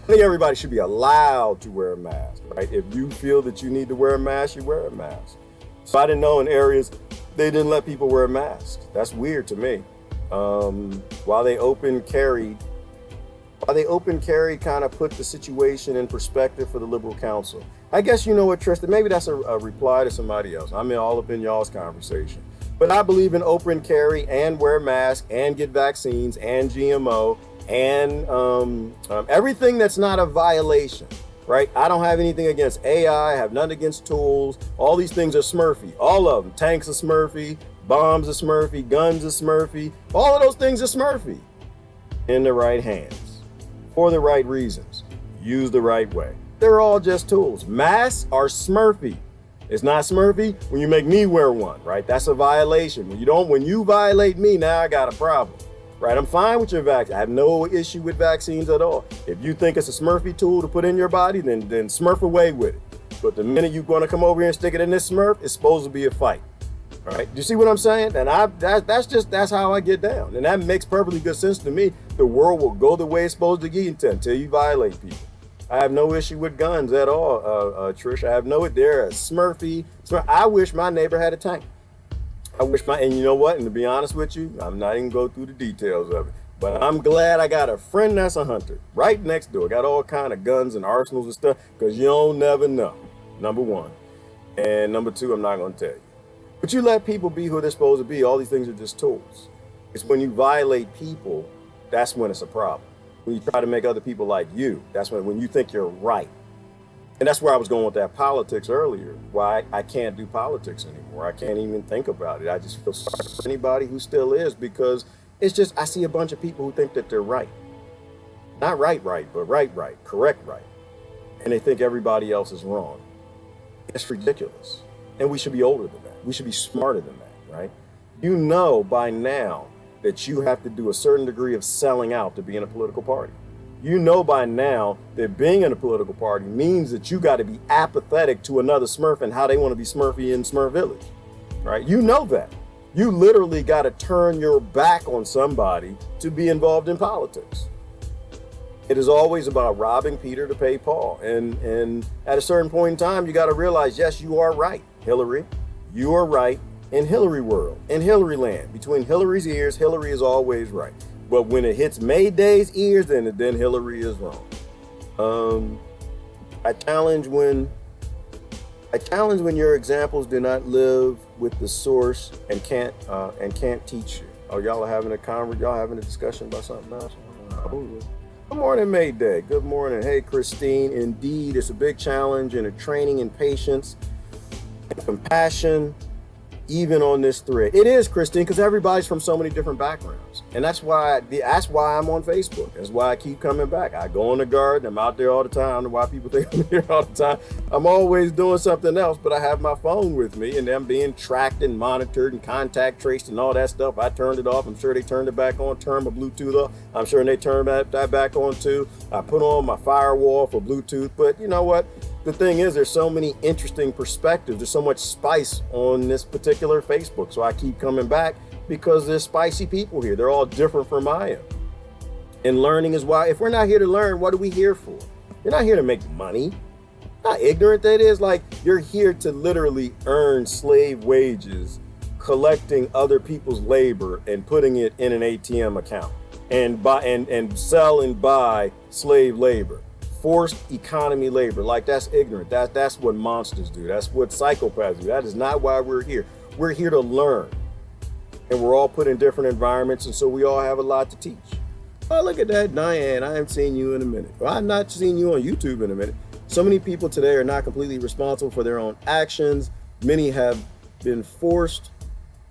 think everybody should be allowed to wear a mask, right? If you feel that you need to wear a mask, you wear a mask. So I didn't know in areas they didn't let people wear masks. That's weird to me. While they open carry kind of put the situation in perspective for the Liberal Counsel. I guess you know what, Tristan, maybe that's a reply to somebody else. I'm all up in y'all's conversation. But I believe in open carry and wear masks and get vaccines and GMO and everything that's not a violation, right? I don't have anything against AI, I have nothing against tools. All these things are Smurfy, all of them. Tanks are Smurfy, bombs are Smurfy, guns are Smurfy. All of those things are Smurfy in the right hands, for the right reasons, used the right way. They're all just tools. Masks are Smurfy. It's not Smurfy when you make me wear one, right? That's a violation. When you violate me, now I got a problem, right? I'm fine with your vaccine. I have no issue with vaccines at all. If you think it's a Smurfy tool to put in your body, then Smurf away with it. But the minute you want to come over here and stick it in this Smurf, it's supposed to be a fight. All right, do you see what I'm saying? And that's how I get down. And that makes perfectly good sense to me. The world will go the way it's supposed to go until you violate people. I have no issue with guns at all, Trish. I have no, they're a Smurfy. I wish my neighbor had a tank. And you know what? And to be honest with you, I'm not even going to go through the details of it. But I'm glad I got a friend that's a hunter right next door. Got all kind of guns and arsenals and stuff, because you don't never know, number one. And number two, I'm not going to tell you. But you let people be who they're supposed to be. All these things are just tools. It's when you violate people, that's when it's a problem. When you try to make other people like you, that's when you think you're right. And that's where I was going with that politics earlier, why I can't do politics anymore. I can't even think about it. I just feel sorry for anybody who still is, because it's just, I see a bunch of people who think that they're right. Not right, but right, correct, right. And they think everybody else is wrong. It's ridiculous. And we should be older than that. We should be smarter than that, right? You know by now that you have to do a certain degree of selling out to be in a political party. You know by now that being in a political party means that you got to be apathetic to another Smurf and how they want to be Smurfy in Smurf Village, right? You know that. You literally got to turn your back on somebody to be involved in politics. It is always about robbing Peter to pay Paul. And at a certain point in time, you got to realize, yes, you are right, Hillary. You are right. In Hillary world, in Hillary land, between Hillary's ears, Hillary is always right. But when it hits Mayday's ears, then Hillary is wrong. I challenge when your examples do not live with the source and can't teach you. Oh, y'all are having a discussion about something else? Good morning, Mayday. Good morning. Hey, Christine. Indeed, it's a big challenge and a training in patience and compassion. Even on this thread. It is, Christine, because everybody's from so many different backgrounds. And that's why I'm on Facebook. That's why I keep coming back. I go in the garden. I'm out there all the time. I don't know why people think I'm here all the time. I'm always doing something else, but I have my phone with me, and I'm being tracked and monitored and contact traced and all that stuff. I turned it off. I'm sure they turned it back on, turned my Bluetooth off. I'm sure they turned that back on too. I put on my firewall for Bluetooth, but you know what? The thing is, there's so many interesting perspectives. There's so much spice on this particular Facebook. So I keep coming back because there's spicy people here. They're all different from I am. And learning is why, if we're not here to learn, what are we here for? You're not here to make money. Not ignorant that is. Like, you're here to literally earn slave wages, collecting other people's labor and putting it in an ATM account and sell and buy slave labor. Forced economy labor. Like, that's ignorant. That's what monsters do. That's what psychopaths do. That is not why we're here. We're here to learn. And we're all put in different environments, and so we all have a lot to teach. Oh, look at that, Diane. I haven't seen you in a minute. Well, I've not seen you on YouTube in a minute. So many people today are not completely responsible for their own actions. Many have been forced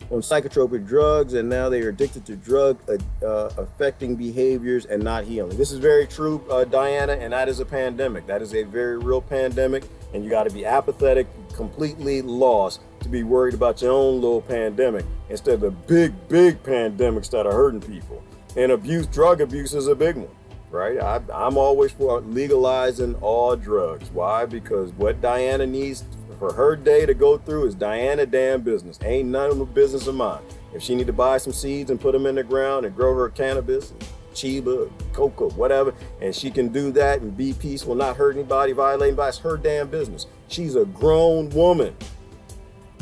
on psychotropic drugs, and now they are addicted to drug affecting behaviors and not healing. This is very true, Diana, and that is a pandemic. That is a very real pandemic, and you got to be apathetic, completely lost to be worried about your own little pandemic instead of the big pandemics that are hurting people. And drug abuse is a big one, right? I'm always for legalizing all drugs. Why? Because what Diana needs for her day to go through is Diana damn business. Ain't none of the business of mine. If she need to buy some seeds and put them in the ground and grow her cannabis, Chiba, cocoa, whatever, and she can do that and be peaceful, not hurt anybody, violate anybody, it's her damn business. She's a grown woman.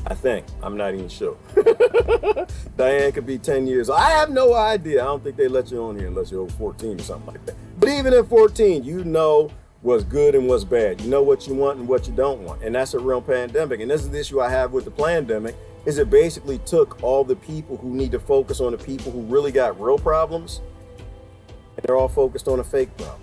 I think. I'm not even sure. Diane could be 10 years old. I have no idea. I don't think they let you on here unless you're over 14 or something like that. But even at 14, you know what's good and what's bad. You know what you want and what you don't want. And that's a real pandemic. And this is the issue I have with the pandemic, is it basically took all the people who need to focus on the people who really got real problems, and they're all focused on a fake problem.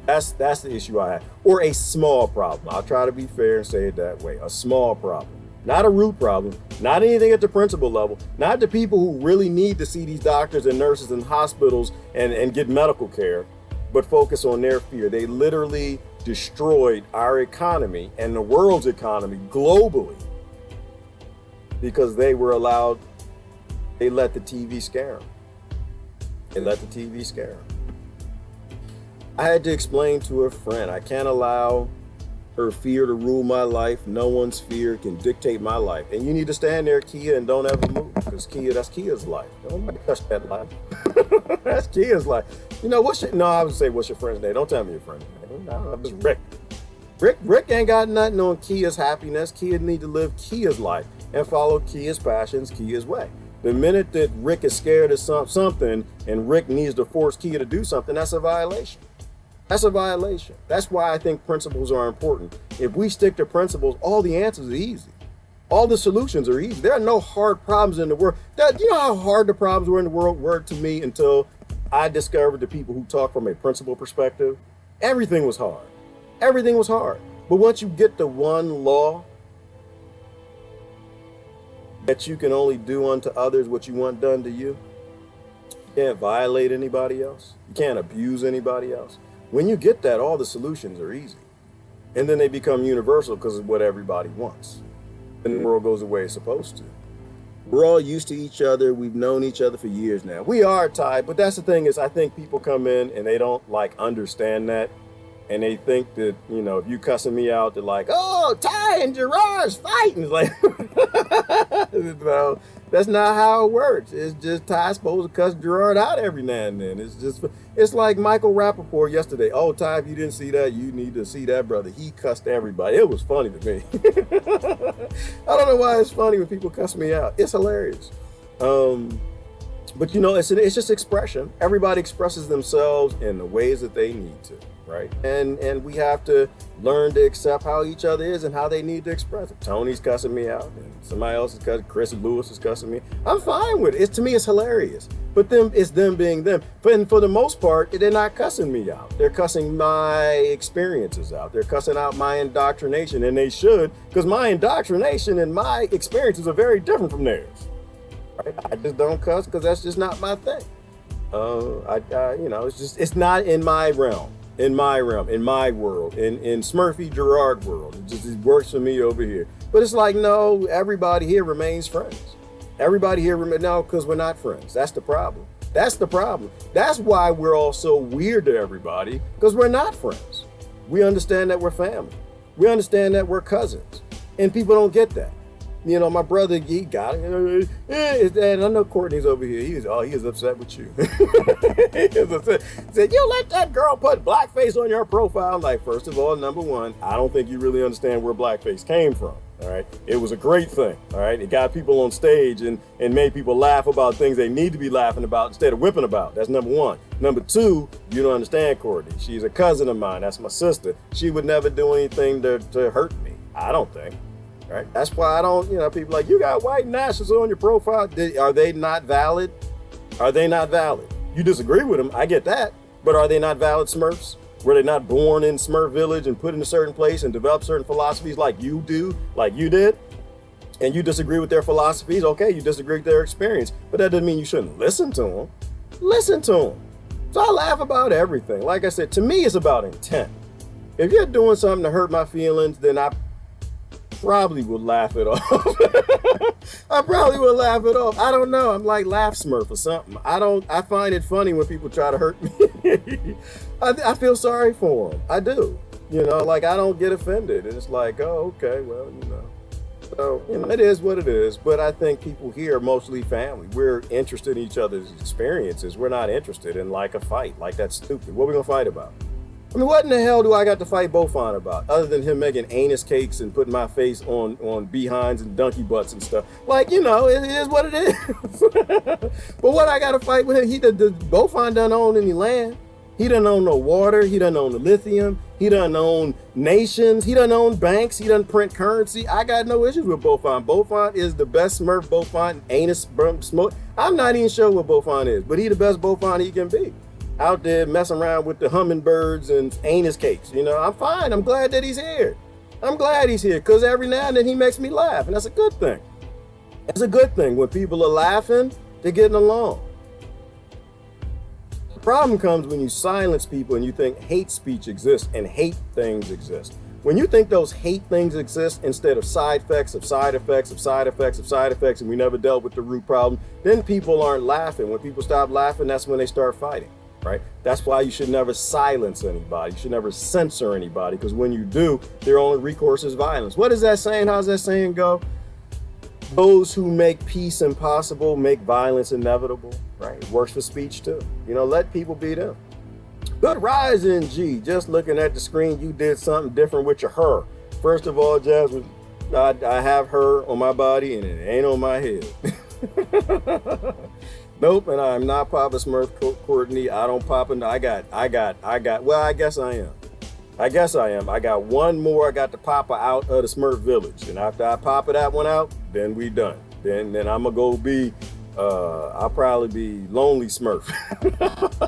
That's the issue I have. Or a small problem. I'll try to be fair and say it that way. A small problem. Not a root problem, not anything at the principal level, not the people who really need to see these doctors and nurses in hospitals and get medical care, but focus on their fear. They literally destroyed our economy and the world's economy globally because they were allowed, they let the TV scare them. They let the TV scare them. I had to explain to a friend, I can't allow her fear to rule my life. No one's fear can dictate my life. And you need to stand there, Kia, and don't ever move. Because that's Kia's life. Don't touch that life. That's Kia's life. You know, I would say, what's your friend's name? Don't tell me your friend's name. No, it's Rick. Rick ain't got nothing on Kia's happiness. Kia need to live Kia's life and follow Kia's passions, Kia's way. The minute that Rick is scared of something and Rick needs to force Kia to do something, that's a violation. That's a violation. That's why I think principles are important. If we stick to principles, all the answers are easy. All the solutions are easy. There are no hard problems in the world. You know how hard the problems were in the world were to me until I discovered the people who talk from a principle perspective? Everything was hard. Everything was hard. But once you get the one law that you can only do unto others what you want done to you, you can't violate anybody else. You can't abuse anybody else. When you get that, all the solutions are easy. And then they become universal because of what everybody wants. And the world goes the way it's supposed to. We're all used to each other. We've known each other for years now. We are tied, but that's the thing is I think people come in and they don't understand that. And they think that, if you cussing me out, they're like, oh, Ty and Gerard's fighting. It's like, no, that's not how it works. It's just Ty's supposed to cuss Gerard out every now and then. It's like Michael Rappaport yesterday. Oh, Ty, if you didn't see that, you need to see that, brother. He cussed everybody. It was funny to me. I don't know why it's funny when people cuss me out. It's hilarious. But it's just expression. Everybody expresses themselves in the ways that they need to. Right. And we have to learn to accept how each other is and how they need to express it. Tony's cussing me out and somebody else is cussing, Chris Lewis is cussing me. I'm fine with it. To me, it's hilarious. But it's them being them. And for the most part, they're not cussing me out. They're cussing my experiences out. They're cussing out my indoctrination, and they should, because my indoctrination and my experiences are very different from theirs. Right? I just don't cuss because that's just not my thing. It's not in my realm. In my realm, in my world, in Smurfy Gerard world. It works for me over here. But it's like, no, everybody here remains friends. Everybody here no, because we're not friends. That's the problem. That's the problem. That's why we're all so weird to everybody, because we're not friends. We understand that we're family. We understand that we're cousins. And people don't get that. My brother, he got it. And I know Courtney's over here. He is upset with you. He is upset. He said, you let that girl put blackface on your profile. Like, first of all, number one, I don't think you really understand where blackface came from. All right. It was a great thing. All right. It got people on stage and made people laugh about things they need to be laughing about instead of whipping about. That's number one. Number two, you don't understand Courtney. She's a cousin of mine. That's my sister. She would never do anything to hurt me. I don't think. Right? That's why I don't, people like, you got white nationalists on your profile. Are they not valid? Are they not valid? You disagree with them, I get that. But are they not valid Smurfs? Were they not born in Smurf village and put in a certain place and developed certain philosophies like you do, like you did? And you disagree with their philosophies? Okay, you disagree with their experience. But that doesn't mean you shouldn't listen to them. Listen to them. So I laugh about everything. Like I said, to me, it's about intent. If you're doing something to hurt my feelings, then I probably would laugh it off. I probably would laugh it off. I don't know. I'm like Laugh Smurf or something. I find it funny when people try to hurt me. I feel sorry for them. I do. You know, like I don't get offended. It's like, oh, okay, well, you know. So, you know, it is what it is. But I think people here are mostly family. We're interested in each other's experiences. We're not interested in like a fight. Like that's stupid. What are we gonna fight about? I mean, what in the hell do I got to fight Beaufont about? Other than him making anus cakes and putting my face on behinds and donkey butts and stuff. Like, you know, it is what it is. But what I got to fight with him? Beaufont doesn't own any land. He doesn't own no water. He doesn't own the lithium. He doesn't own nations. He doesn't own banks. He doesn't print currency. I got no issues with Beaufont. Beaufont is the best Smurf Beaufont anus smoke. I'm not even sure what Beaufont is, but he the best Beaufont he can be. Out there messing around with the hummingbirds and anus cakes. You know, I'm fine. I'm glad that he's here. I'm glad he's here because every now and then he makes me laugh, and that's a good thing. It's a good thing. When people are laughing, they're getting along. The problem comes when you silence people and you think hate speech exists and hate things exist. When you think those hate things exist instead of side effects of side effects of side effects of side effects, and we never dealt with the root problem, then people aren't laughing. When people stop laughing, that's when they start fighting. Right? That's why you should never silence anybody. You should never censor anybody, because when you do, their only recourse is violence. What is that saying? How's that saying go? Those who make peace impossible make violence inevitable. Right? It works for speech too. You know, let people be them. Good rising, G. Just looking at the screen, you did something different with your hair. First of all, Jasmine, I have her on my body and it ain't on my head. Nope, and I'm not Papa Smurf Courtney. I don't pop in. I got, well, I guess I am. I got one more. I got to papa out of the Smurf village. And after I papa that one out, then we done. Then I'm gonna go be, I'll probably be Lonely Smurf.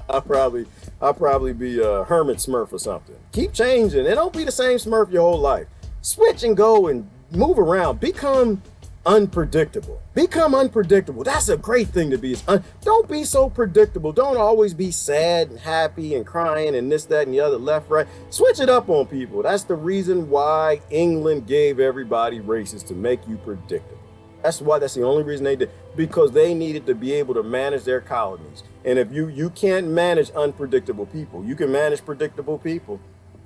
I'll probably be a Hermit Smurf or something. Keep changing. And don't be the same Smurf your whole life. Switch and go and move around. Become unpredictable. Become unpredictable. That's a great thing to be. Don't be so predictable. Don't always be sad and happy and crying and this, that, and the other, left, right. Switch it up on people. That's the reason why England gave everybody races, to make you predictable. That's the only reason they did, because they needed to be able to manage their colonies. And if you can't manage unpredictable people, you can manage predictable people.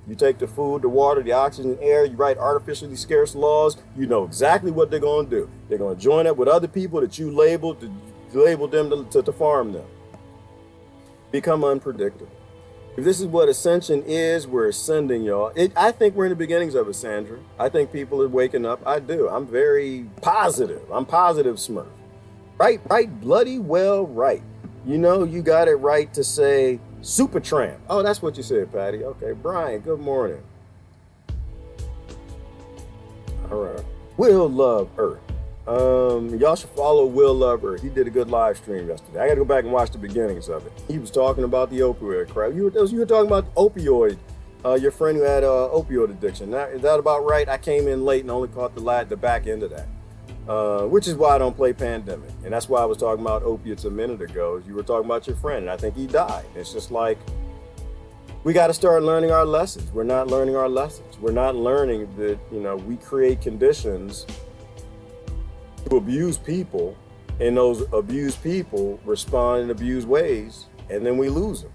You take the food, the water, the oxygen, the air, you write artificially scarce laws, you know exactly what they're going to do. They're going to join up with other people that you labeled to farm them. Become unpredictable. If this is what ascension is, we're ascending, y'all. I think we're in the beginnings of it, Sandra. I think people are waking up. I do. I'm very positive. I'm positive Smurf. Right, bloody well right. You know, you got it right to say Super Tramp. Oh, that's what you said, Patty. Okay, Brian, good morning. All right. Will Love Earth. Y'all should follow Will Love Earth. He did a good live stream yesterday. I got to go back and watch the beginnings of it. He was talking about the opioid crap. You were talking about opioid. Your friend who had opioid addiction. Is that about right? I came in late and only caught the back end of that. Which is why I don't play Pandemic. And that's why I was talking about opiates a minute ago. You were talking about your friend, and I think he died. It's just like, we got to start learning our lessons. We're not learning our lessons. We're not learning that, you know, we create conditions to abuse people, and those abused people respond in abused ways, and then we lose them.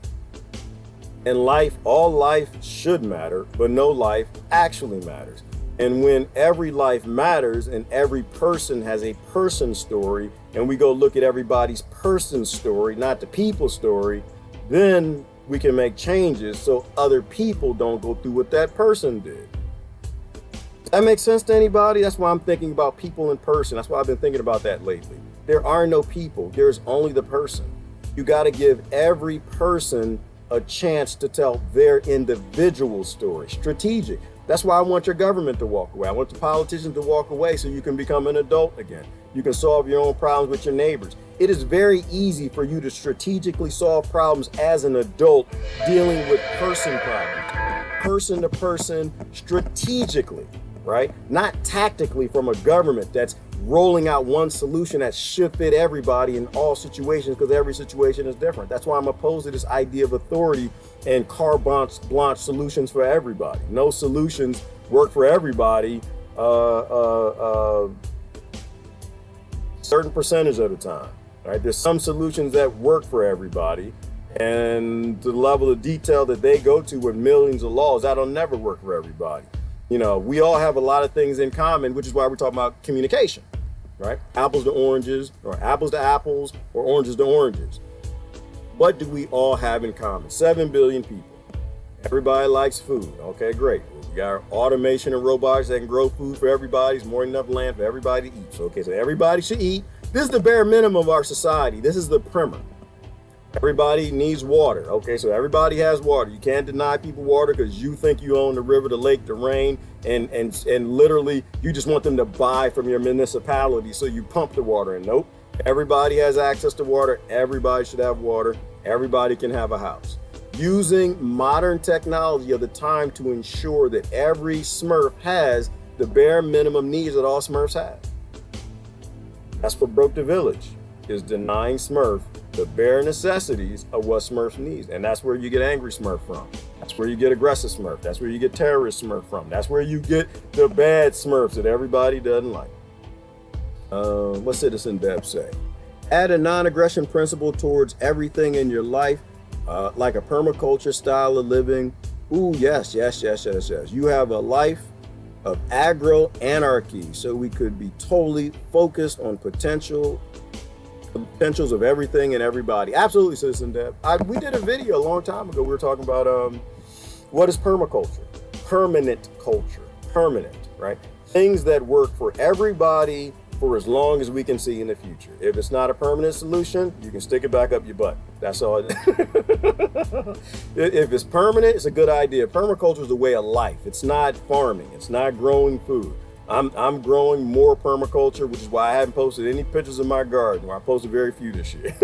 And life, all life should matter, but no life actually matters. And when every life matters and every person has a person story, and we go look at everybody's person story, not the people story, then we can make changes so other people don't go through what that person did. Does that make sense to anybody? That's why I'm thinking about people in person. That's why I've been thinking about that lately. There are no people. There's only the person. You got to give every person a chance to tell their individual story. Strategic. That's why I want your government to walk away. I want the politicians to walk away so you can become an adult again. You can solve your own problems with your neighbors. It is very easy for you to strategically solve problems as an adult dealing with person problems. Person to person, strategically, right? Not tactically from a government that's rolling out one solution that should fit everybody in all situations, because every situation is different. That's why I'm opposed to this idea of authority and carte blanche solutions for everybody. No solutions work for everybody certain percentage of the time. Right? There's some solutions that work for everybody, And the level of detail that they go to with millions of laws, that'll never work for everybody. You know, we all have a lot of things in common, which is why we're talking about communication, right? Apples to oranges, or apples to apples, or oranges to oranges. What do we all have in common? 7 billion people. Everybody likes food. Okay, great. We got automation and robots that can grow food for everybody. There's more than enough land for everybody to eat. So, okay, so everybody should eat. This is the bare minimum of our society. This is the primer. Everybody needs water. Okay, so everybody has water. You can't deny people water because you think you own the river, the lake, the rain, and literally you just want them to buy from your municipality, so you pump the water in. Nope. Everybody has access to water. Everybody should have water. Everybody can have a house. Using modern technology of the time to ensure that every Smurf has the bare minimum needs that all Smurfs have. That's what broke the village, is denying Smurf the bare necessities of what Smurf needs. And that's where you get angry Smurf from. That's where you get aggressive Smurf. That's where you get terrorist Smurf from. That's where you get the bad Smurfs that everybody doesn't like. What Citizen Deb say? Add a non-aggression principle towards everything in your life, like a permaculture style of living. Ooh, yes. You have a life of agro-anarchy, so we could be totally focused on potentials of everything and everybody. Absolutely, Citizen Deb. We did a video a long time ago. We were talking about what is permaculture? Permanent culture. Permanent, right? Things that work for everybody for as long as we can see in the future. If it's not a permanent solution, you can stick it back up your butt. That's all. If it's permanent, it's a good idea. Permaculture is a way of life. It's not farming. It's not growing food. I'm growing more permaculture, which is why I haven't posted any pictures of my garden, or I posted very few this year.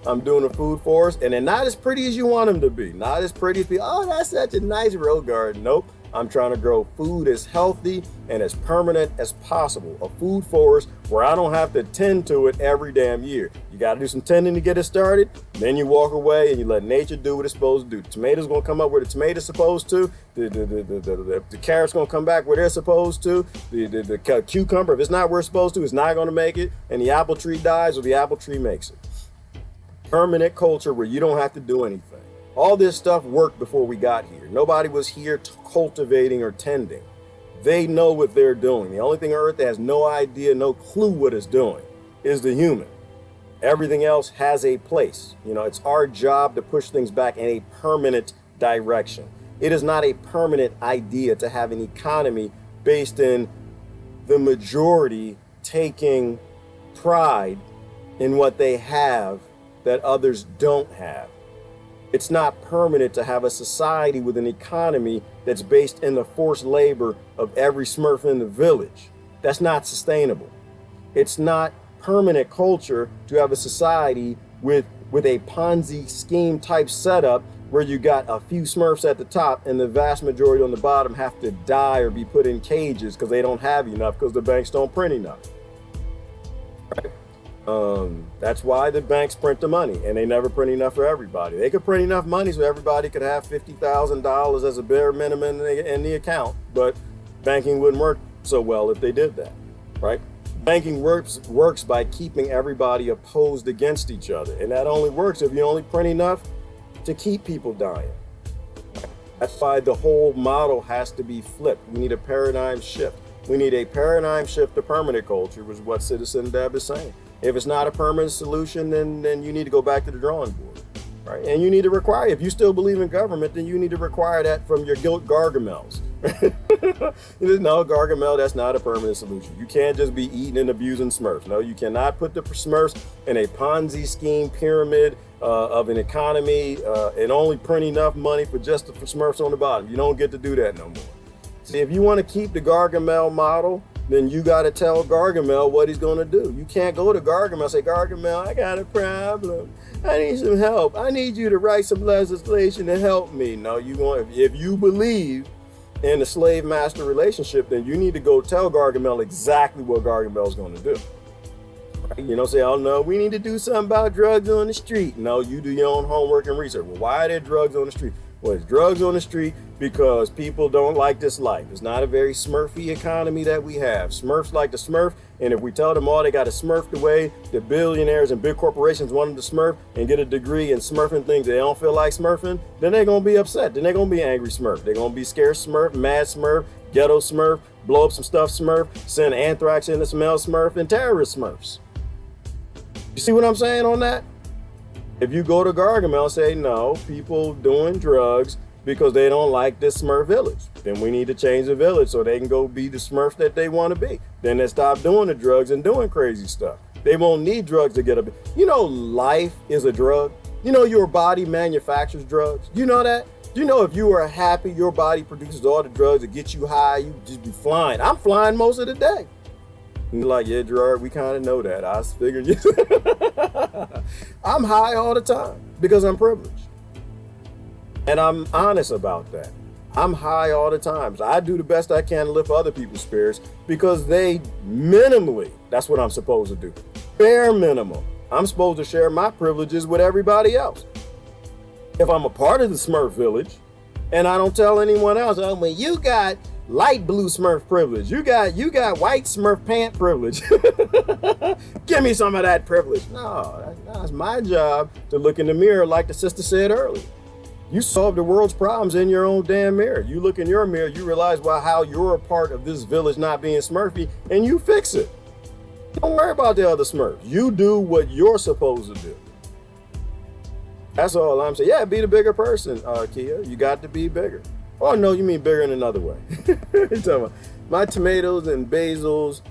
I'm doing a food forest, and they're not as pretty as you want them to be. Not as pretty as people, oh, that's such a nice row garden. Nope. I'm trying to grow food as healthy and as permanent as possible. A food forest where I don't have to tend to it every damn year. You got to do some tending to get it started. Then you walk away and you let nature do what it's supposed to do. The tomatoes going to come up where the tomato's supposed to. The carrots going to come back where they're supposed to. The cucumber, if it's not where it's supposed to, it's not going to make it. And the apple tree dies or the apple tree makes it. Permanent culture where you don't have to do anything. All this stuff worked before we got here. Nobody was here cultivating or tending. They know what they're doing. The only thing on earth that has no idea, no clue what it's doing is the human. Everything else has a place. You know, it's our job to push things back in a permanent direction. It is not a permanent idea to have an economy based in the majority taking pride in what they have that others don't have. It's not permanent to have a society with an economy that's based in the forced labor of every Smurf in the village. That's not sustainable. It's not permanent culture to have a society with a Ponzi scheme type setup where you got a few Smurfs at the top and the vast majority on the bottom have to die or be put in cages because they don't have enough because the banks don't print enough. Right? That's why the banks print the money, and they never print enough for everybody. They could print enough money so everybody could have $50,000 as a bare minimum in the account, but banking wouldn't work so well if they did that, right? Banking works by keeping everybody opposed against each other, and that only works if you only print enough to keep people dying. That's why the whole model has to be flipped. We need a paradigm shift. We need a paradigm shift to permanent culture, which is what Citizen Deb is saying. If it's not a permanent solution, then you need to go back to the drawing board, right? And you need to require, if you still believe in government, then you need to require that from your guilt Gargamels. No, Gargamel, that's not a permanent solution. You can't just be eating and abusing Smurfs. No, you cannot put the Smurfs in a Ponzi scheme pyramid of an economy and only print enough money for Smurfs on the bottom. You don't get to do that no more. See, if you want to keep the Gargamel model, then you got to tell Gargamel what he's going to do. You can't go to Gargamel and say, Gargamel, I got a problem. I need some help. I need you to write some legislation to help me. No, if you believe in the slave master relationship, then you need to go tell Gargamel exactly what Gargamel's going to do. Right? You know, say, oh no, we need to do something about drugs on the street. No, you do your own homework and research. Well, why are there drugs on the street? Well, there's drugs on the street because people don't like this life. It's not a very smurfy economy that we have. Smurfs like to smurf, and if we tell them all they got to smurf the way the billionaires and big corporations want them to smurf and get a degree in smurfing things they don't feel like smurfing, then they're going to be upset. Then they're going to be angry smurf. They're going to be scared smurf, mad smurf, ghetto smurf, blow up some stuff smurf, send anthrax in the smell smurf, and terrorist smurfs. You see what I'm saying on that? If you go to Gargamel and say, no, people doing drugs because they don't like this Smurf village, then we need to change the village so they can go be the Smurf that they want to be. Then they stop doing the drugs and doing crazy stuff. They won't need drugs to get up. You know, life is a drug. You know, your body manufactures drugs. You know that? You know, if you are happy, your body produces all the drugs that get you high, you just be flying. I'm flying most of the day. And you're like, yeah, Gerard, we kind of know that. I figured you. I'm high all the time because I'm privileged. And I'm honest about that. I'm high all the time. So I do the best I can to lift other people's spirits because they minimally, that's what I'm supposed to do. Bare minimum. I'm supposed to share my privileges with everybody else. If I'm a part of the Smurf village and I don't tell anyone else, oh, well, you got light blue Smurf privilege. You got white Smurf pant privilege. Give me some of that privilege. No, that's my job to look in the mirror like the sister said earlier. You solve the world's problems in your own damn mirror. You look in your mirror, you realize how you're a part of this village not being Smurfy, and you fix it. Don't worry about the other Smurfs. You do what you're supposed to do. That's all I'm saying. Yeah, be the bigger person, Kia. You got to be bigger. Oh, no, you mean bigger in another way. You're talking about my tomatoes and basils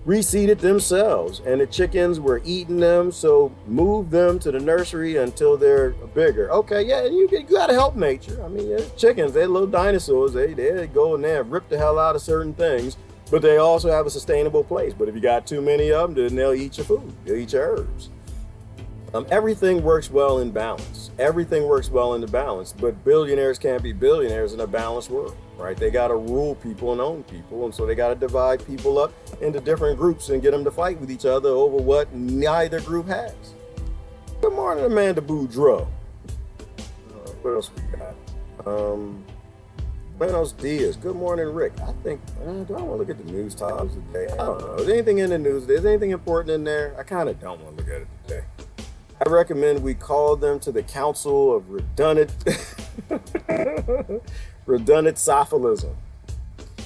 reseeded themselves, and the chickens were eating them, so move them to the nursery until they're bigger. Okay, yeah, and you got to help nature. I mean, chickens, they're little dinosaurs. They go in there and rip the hell out of certain things, but they also have a sustainable place. But if you got too many of them, then they'll eat your food. They'll eat your herbs. Everything works well in balance. Everything works well in the balance, but billionaires can't be billionaires in a balanced world, right? They got to rule people and own people, and so they got to divide people up into different groups and get them to fight with each other over what neither group has. Good morning, Amanda Boudreaux. What else we got? Buenos dias. Good morning, Rick. I think, do I want to look at the news times today? I don't know. Is anything in the news? Is anything important in there? I kind of don't want to look at it today. I recommend we call them to the Council of redundant sophilism.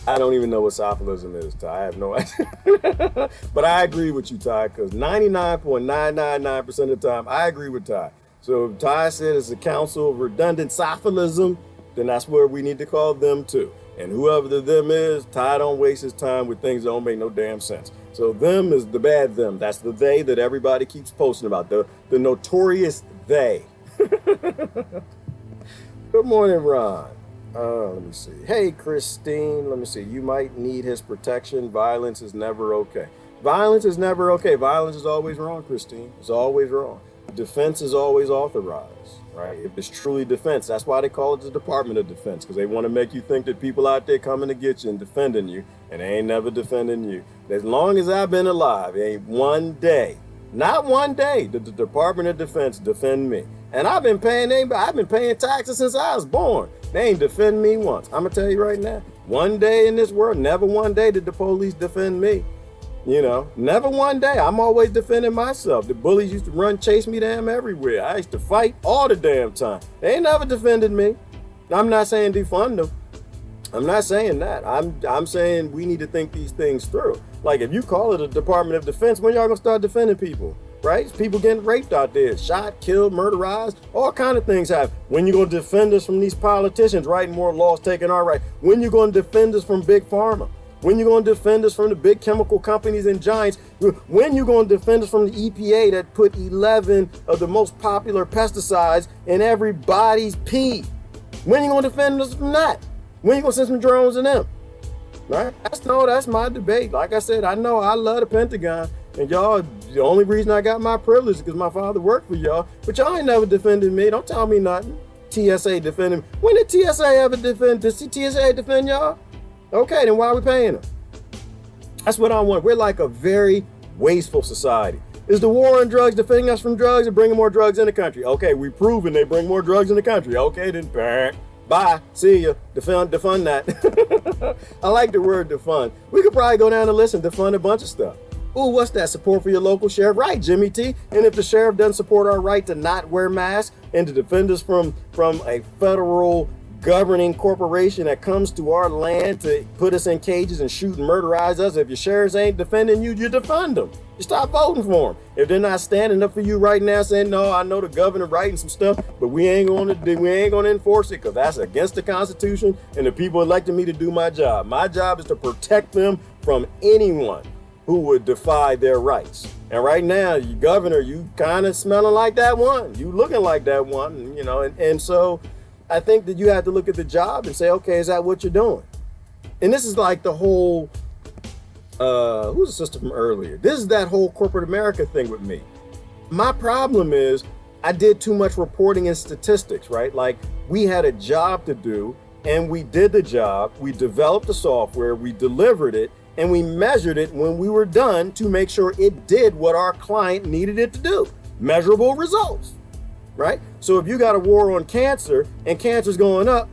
I don't even know what sophilism is, Ty. I have no idea. But I agree with you, Ty, because 99.999% of the time, I agree with Ty. So if Ty said it's a Council of redundant sophilism, then that's where we need to call them to. And whoever the them is, Ty don't waste his time with things that don't make no damn sense. So them is the bad them. That's the they that everybody keeps posting about, the notorious they. Good morning, Ron. Let me see. Hey, Christine. Let me see. You might need his protection. Violence is never okay. Violence is never okay. Violence is always wrong, Christine. It's always wrong. Defense is always authorized, right? If it's truly defense, that's why they call it the Department of Defense, because they want to make you think that people out there coming to get you and defending you, and they ain't never defending you. As long as I've been alive, it ain't one day, not one day, did the Department of Defense defend me. And I've been paying taxes since I was born. They ain't defend me once. I'm gonna tell you right now, one day in this world, never one day did the police defend me. You know, never one day. I'm always defending myself. The bullies used to chase me damn everywhere. I used to fight all the damn time. They ain't never defended me. I'm not saying defund them. I'm not saying that. I'm saying we need to think these things through. Like if you call it a Department of Defense, when y'all gonna start defending people? Right? It's people getting raped out there, shot, killed, murderized, all kind of things happen. When you gonna defend us from these politicians writing more laws, taking our right? When you gonna defend us from Big Pharma? When you going to defend us from the big chemical companies and giants? When you going to defend us from the EPA that put 11 of the most popular pesticides in everybody's pee? When you going to defend us from that? When you going to send some drones in them? Right? That's my debate. Like I said, I know I love the Pentagon. And y'all, the only reason I got my privilege is because my father worked for y'all. But y'all ain't never defended me. Don't tell me nothing. TSA defended me. When did TSA ever defend? Did TSA defend y'all? Okay, then why are we paying them? That's what I want. We're like a very wasteful society. Is the war on drugs defending us from drugs or bringing more drugs in the country? Okay, we've proven they bring more drugs in the country. Okay, then Bye. See ya. Defund that. I like the word defund. We could probably go down the list and defund a bunch of stuff. Ooh, what's that? Support for your local sheriff? Right, Jimmy T. And if the sheriff doesn't support our right to not wear masks and to defend us from a federal governing corporation that comes to our land to put us in cages and shoot and murderize us, if your sheriffs ain't defending you, you defund them. You stop voting for them. If they're not standing up for you right now, saying, no, I know the governor writing some stuff, but we ain't gonna enforce it because that's against the Constitution and the people elected me to do my job. My job is to protect them from anyone who would defy their rights. And right now, you governor, you kind of smelling like that one. You looking like that one, you know, and so I think that you have to look at the job and say, okay, is that what you're doing? And this is like the whole, who's the sister from earlier? This is that whole corporate America thing with me. My problem is I did too much reporting and statistics, right? Like we had a job to do and we did the job. We developed the software, we delivered it, and we measured it when we were done to make sure it did what our client needed it to do. Measurable results, right? So if you got a war on cancer and cancer's going up,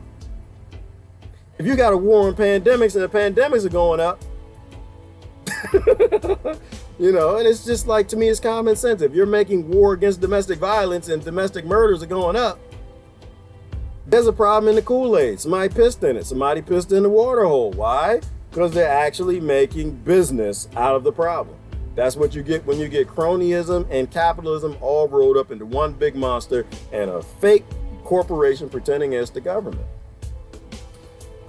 if you got a war on pandemics and the pandemics are going up, you know, and it's just like, to me, it's common sense. If you're making war against domestic violence and domestic murders are going up, there's a problem in the Kool-Aid. Somebody pissed in it. Somebody pissed in the water hole. Why? Because they're actually making business out of the problem. That's what you get when you get cronyism and capitalism all rolled up into one big monster and a fake corporation pretending it's the government.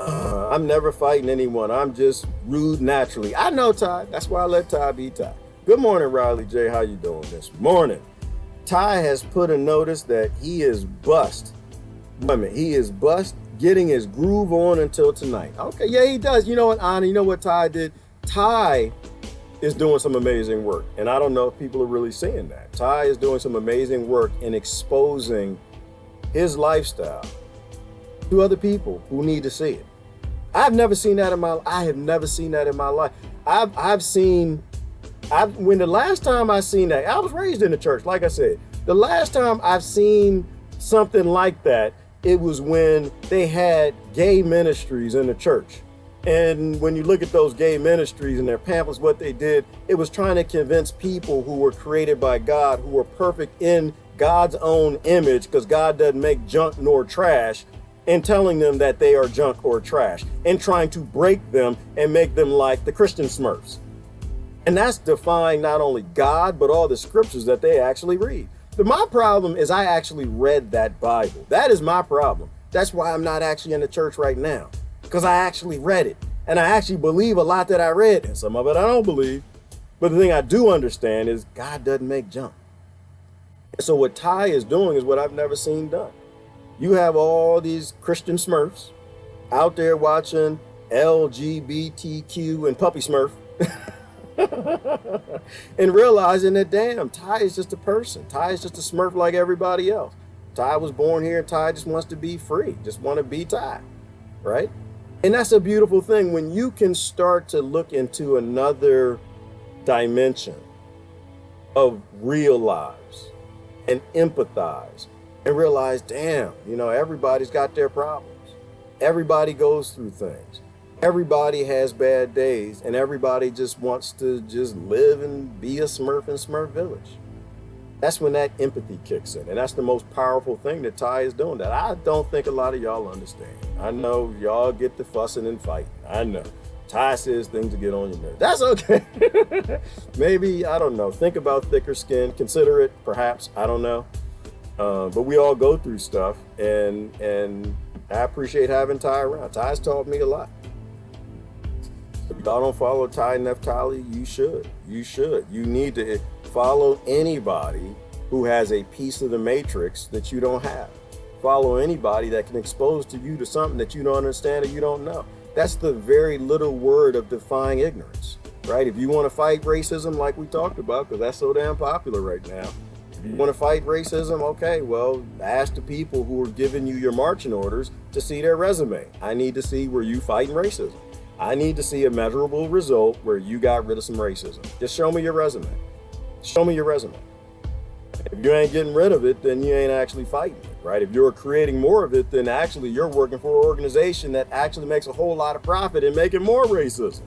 I'm never fighting anyone. I'm just rude naturally. I know, Ty. That's why I let Ty be Ty. Good morning, Riley J. How you doing this morning? Ty has put a notice that he is bust. Wait a minute. He is bust getting his groove on until tonight. Okay, yeah, he does. You know what, Anna? You know what Ty did? Ty is doing some amazing work. And I don't know if people are really seeing that. Ty is doing some amazing work in exposing his lifestyle to other people who need to see it. I've never seen that in my life. I have never seen that in my life. When the last time I seen that, I was raised in the church, like I said. The last time I've seen something like that, it was when they had gay ministries in the church. And when you look at those gay ministries and their pamphlets, what they did, it was trying to convince people who were created by God, who were perfect in God's own image, because God doesn't make junk nor trash, and telling them that they are junk or trash, and trying to break them and make them like the Christian Smurfs. And that's defying not only God, but all the scriptures that they actually read. But my problem is I actually read that Bible. That is my problem. That's why I'm not actually in the church right now, because I actually read it. And I actually believe a lot that I read, and some of it I don't believe. But the thing I do understand is God doesn't make junk. And so what Ty is doing is what I've never seen done. You have all these Christian Smurfs out there watching LGBTQ and Puppy Smurf and realizing that, damn, Ty is just a person. Ty is just a Smurf like everybody else. Ty was born here. Ty just wants to be free, just want to be Ty, right? And that's a beautiful thing when you can start to look into another dimension of real lives and empathize and realize, damn, you know, everybody's got their problems. Everybody goes through things. Everybody has bad days, and everybody just wants to just live and be a Smurf in Smurf Village. That's when that empathy kicks in, and that's the most powerful thing that Ty is doing that I don't think a lot of y'all understand. I know y'all get the fussing and fighting. I know. Ty says things to get on your nerves. That's okay. Maybe, I don't know. Think about thicker skin. Consider it, perhaps. I don't know. But we all go through stuff, and I appreciate having Ty around. Ty's taught me a lot. If y'all don't follow Ty Neftali, you should. You should. You need to follow anybody who has a piece of the matrix that you don't have. Follow anybody that can expose to you to something that you don't understand or you don't know. That's the very little word of defying ignorance, right? If you want to fight racism like we talked about, because that's so damn popular right now, if you want to fight racism, okay, well, ask the people who are giving you your marching orders to see their resume. I need to see where you fighting racism. I need to see a measurable result where you got rid of some racism. Just show me your resume. Show me your resume. If you ain't getting rid of it, then you ain't actually fighting it, right? If you're creating more of it, then actually you're working for an organization that actually makes a whole lot of profit in making more racism.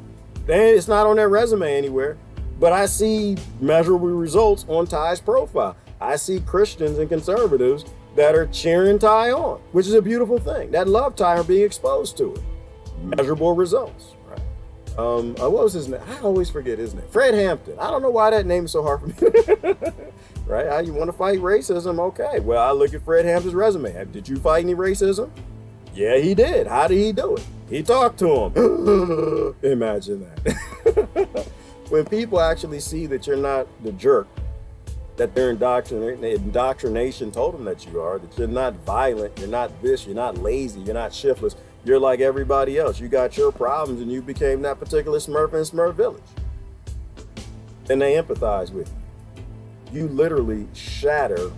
Then it's not on their resume anywhere, but I see measurable results on Ty's profile. I see Christians and conservatives that are cheering Ty on, which is a beautiful thing, that love Ty or being exposed to it. Measurable results, right? What was his name? I always forget his name. Fred Hampton. I don't know why that name is so hard for me. Right? How you want to fight racism? Okay. Well, I look at Fred Hampton's resume. Did you fight any racism? Yeah, he did. How did he do it? He talked to him. Imagine that. When people actually see that you're not the jerk that their indoctrination told them that you are, that you're not violent, you're not this, you're not lazy, you're not shiftless, you're like everybody else. You got your problems and you became that particular Smurf in Smurf Village. And they empathize with you. You literally shatter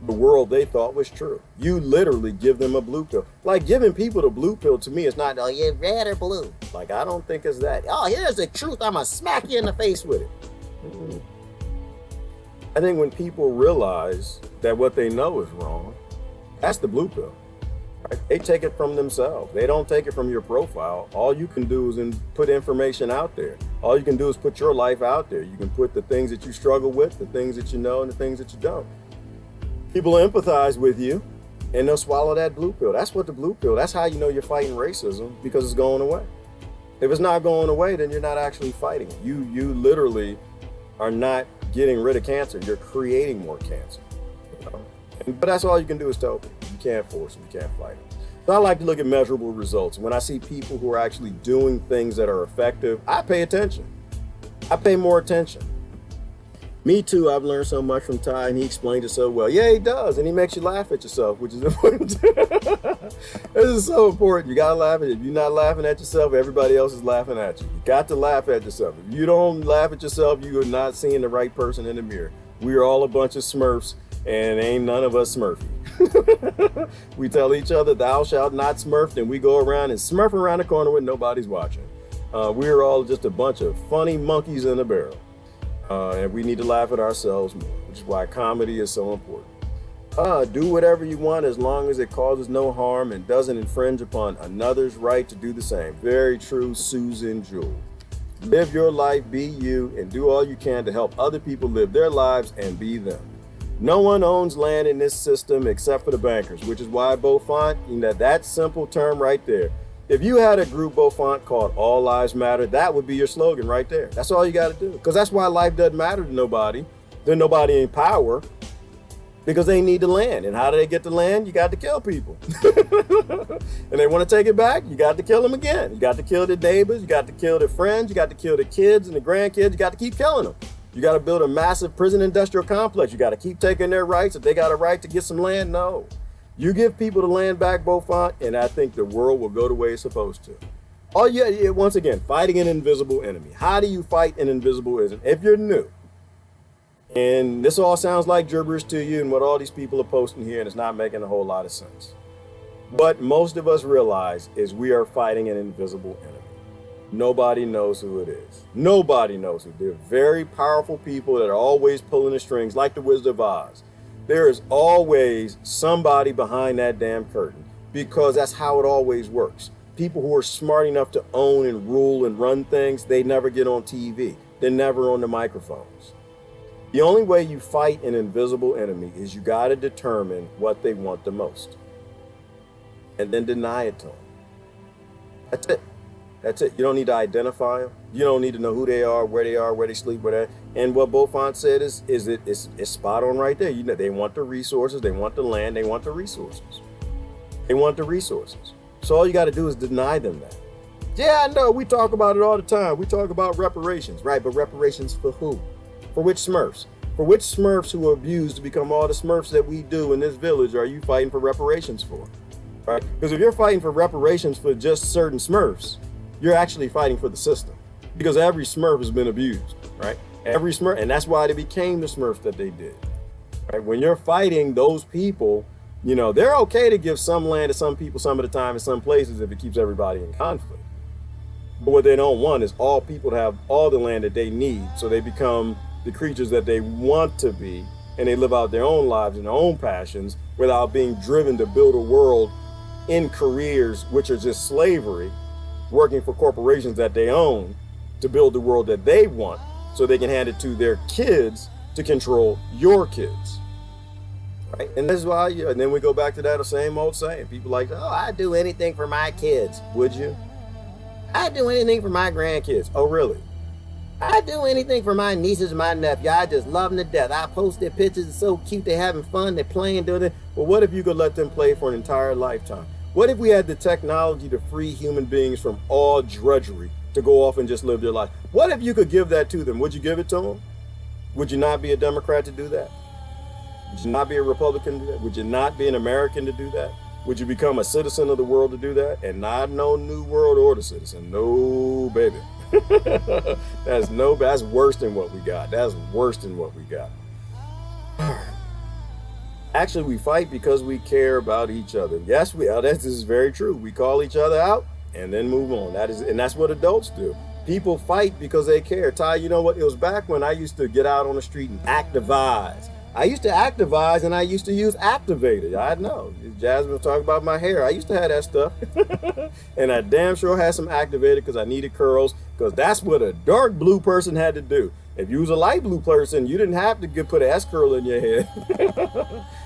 the world they thought was true. You literally give them a blue pill. Like giving people the blue pill to me is not, oh, you're red or blue. Like, I don't think it's that. Oh, here's the truth. I'm going to smack you in the face with it. Mm-hmm. I think when people realize that what they know is wrong, that's the blue pill. Right? They take it from themselves. They don't take it from your profile. All you can do is put information out there. All you can do is put your life out there. You can put the things that you struggle with, the things that you know, and the things that you don't. People empathize with you, and they'll swallow that blue pill. That's what the blue pill, that's how you know you're fighting racism, because it's going away. If it's not going away, then you're not actually fighting it. You literally are not getting rid of cancer. You're creating more cancer. You know? But that's all you can do is tell people. You can't force them. You can't fight them. So I like to look at measurable results. When I see people who are actually doing things that are effective, I pay attention. I pay more attention. Me too, I've learned so much from Ty, and he explained it so well. Yeah, he does, and he makes you laugh at yourself, which is important. This is so important. You gotta laugh at it. If you're not laughing at yourself, everybody else is laughing at you. You got to laugh at yourself. If you don't laugh at yourself, you are not seeing the right person in the mirror. We are all a bunch of Smurfs, and ain't none of us Smurfy. We tell each other, thou shalt not Smurf, and we go around and Smurf around the corner when nobody's watching. We're all just a bunch of funny monkeys in a barrel. And we need to laugh at ourselves more, which is why comedy is so important. Do whatever you want as long as it causes no harm and doesn't infringe upon another's right to do the same. Very true, Susan Jewell. Live your life, be you, and do all you can to help other people live their lives and be them. No one owns land in this system except for the bankers, which is why Beaufont, that simple term right there. If you had a group, Beaufont, called All Lives Matter, that would be your slogan right there. That's all you got to do. Because that's why life doesn't matter to nobody. There's nobody in power because they need the land. And how do they get the land? You got to kill people. And they want to take it back, you got to kill them again. You got to kill their neighbors, you got to kill their friends, you got to kill their kids and the grandkids, you got to keep killing them. You got to build a massive prison industrial complex. You got to keep taking their rights. If they got a right to get some land, no. You give people the land back, Beaufont, and I think the world will go the way it's supposed to. Once again, fighting an invisible enemy. How do you fight an invisible enemy? If you're new, and this all sounds like gibberish to you and what all these people are posting here, and it's not making a whole lot of sense. What most of us realize is we are fighting an invisible enemy. Nobody knows who it is. Nobody knows who. They're very powerful people that are always pulling the strings, like the Wizard of Oz. There is always somebody behind that damn curtain, because that's how it always works. People who are smart enough to own and rule and run things, they never get on TV. They're never on the microphones. The only way you fight an invisible enemy is you got to determine what they want the most and then deny it to them. That's it. That's it. You don't need to identify them. You don't need to know who they are, where they sleep, where they. And what Beaufont said is spot on right there. You know, they want the resources, they want the land, they want the resources. They want the resources. So all you got to do is deny them that. Yeah, I know. We talk about it all the time. We talk about reparations, right? But reparations for who? For which Smurfs? For which Smurfs who are abused to become all the Smurfs that we do in this village are you fighting for reparations for? Right? Because if you're fighting for reparations for just certain Smurfs, you're actually fighting for the system, because every Smurf has been abused, right? Every Smurf, and that's why they became the Smurfs that they did, right? When you're fighting those people, you know, they're okay to give some land to some people some of the time in some places if it keeps everybody in conflict. But what they don't want is all people to have all the land that they need, so they become the creatures that they want to be and they live out their own lives and their own passions without being driven to build a world in careers which are just slavery, working for corporations that they own to build the world that they want so they can hand it to their kids to control your kids. Right? And this is why, and then we go back to that same old saying. People like, oh, I'd do anything for my kids. Would you? I'd do anything for my grandkids. Oh, really? I'd do anything for my nieces and my nephew. I just love them to death. I post their pictures. It's so cute. They're having fun. They're playing, doing it. Well, what if you could let them play for an entire lifetime? What if we had the technology to free human beings from all drudgery to go off and just live their life? What if you could give that to them? Would you give it to them? Would you not be a Democrat to do that? Would you not be a Republican to do that? Would you not be an American to do that? Would you become a citizen of the world to do that? And not no New World Order citizen. No, baby. That's worse than what we got. That's worse than what we got. Actually, we fight because we care about each other. Yes, this is very true. We call each other out and then move on. That's what adults do. People fight because they care. Ty, you know what? It was back when I used to get out on the street and activize. I used to activize and I used to use activator. I know. Jasmine was talking about my hair. I used to have that stuff. And I damn sure had some activator because I needed curls, because that's what a dark blue person had to do. If you was a light blue person, you didn't have to put an S curl in your head.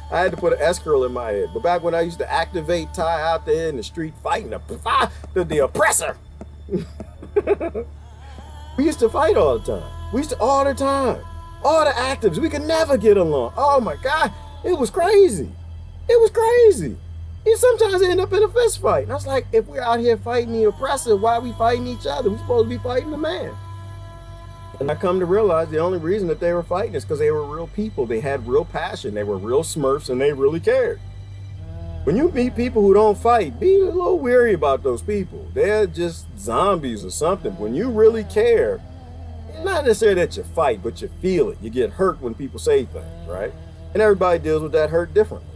I had to put an S curl in my head. But back when I used to activate Ty out there in the street fighting the oppressor. We used to fight all the time. All the time. All the actives, we could never get along. Oh my God, it was crazy. It was crazy. You sometimes end up in a fist fight. And I was like, if we're out here fighting the oppressor, why are we fighting each other? We're supposed to be fighting the man. And I come to realize the only reason that they were fighting is because they were real people. They had real passion. They were real smurfs and they really cared. When you meet people who don't fight, be a little weary about those people. They're just zombies or something. When you really care, not necessarily that you fight, but you feel it. You get hurt when people say things, right? And everybody deals with that hurt differently.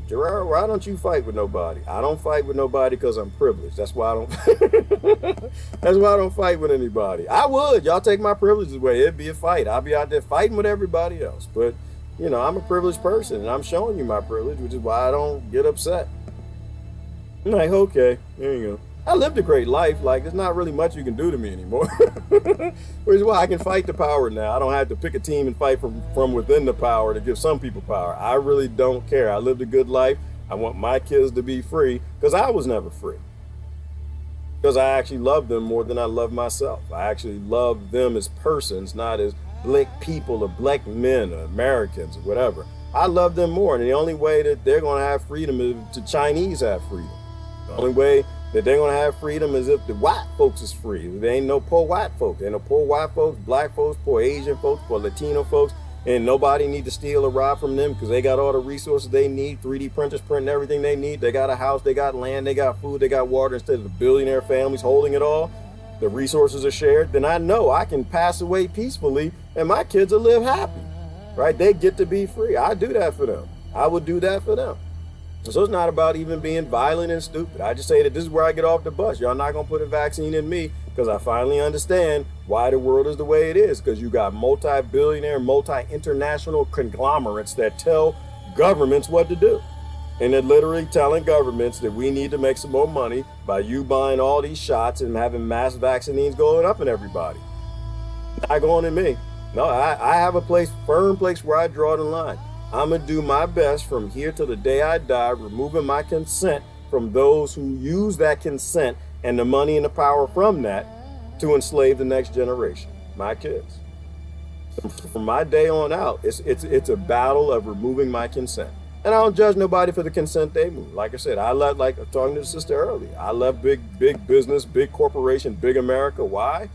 Gerard, why don't you fight with nobody? I don't fight with nobody because I'm privileged. That's why I don't. That's why I don't fight with anybody. I would. Y'all take my privileges away. It'd be a fight. I'll be out there fighting with everybody else. But you know, I'm a privileged person, and I'm showing you my privilege, which is why I don't get upset. I'm like, okay, there you go. I lived a great life. Like, there's not really much you can do to me anymore. Which is why I can fight the power now. I don't have to pick a team and fight from within the power to give some people power. I really don't care. I lived a good life. I want my kids to be free because I was never free. Because I actually love them more than I love myself. I actually love them as persons, not as black people or black men or Americans or whatever. I love them more. And the only way that they're going to have freedom is to Chinese have freedom. The only way that they're going to have freedom is if the white folks is free. There ain't no poor white folks. There ain't no poor white folks, black folks, poor Asian folks, poor Latino folks. And nobody need to steal or rob from them because they got all the resources they need. 3D printers printing everything they need. They got a house, they got land, they got food, they got water. Instead of the billionaire families holding it all, the resources are shared. Then I know I can pass away peacefully and my kids will live happy, right? They get to be free. I do that for them. I would do that for them. So it's not about even being violent and stupid. I just say that this is where I get off the bus. Y'all not gonna put a vaccine in me because I finally understand why the world is the way it is. Because you got multi-billionaire, multi-international conglomerates that tell governments what to do. And they're literally telling governments that we need to make some more money by you buying all these shots and having mass vaccines going up in everybody. Not going in me. No, I have a firm place where I draw the line. I'm going to do my best from here till the day I die, removing my consent from those who use that consent and the money and the power from that to enslave the next generation, my kids. From my day on out, it's a battle of removing my consent. And I don't judge nobody for the consent they move. Like I said, I love, like talking to the sister earlier, I love big business, big corporation, big America. Why?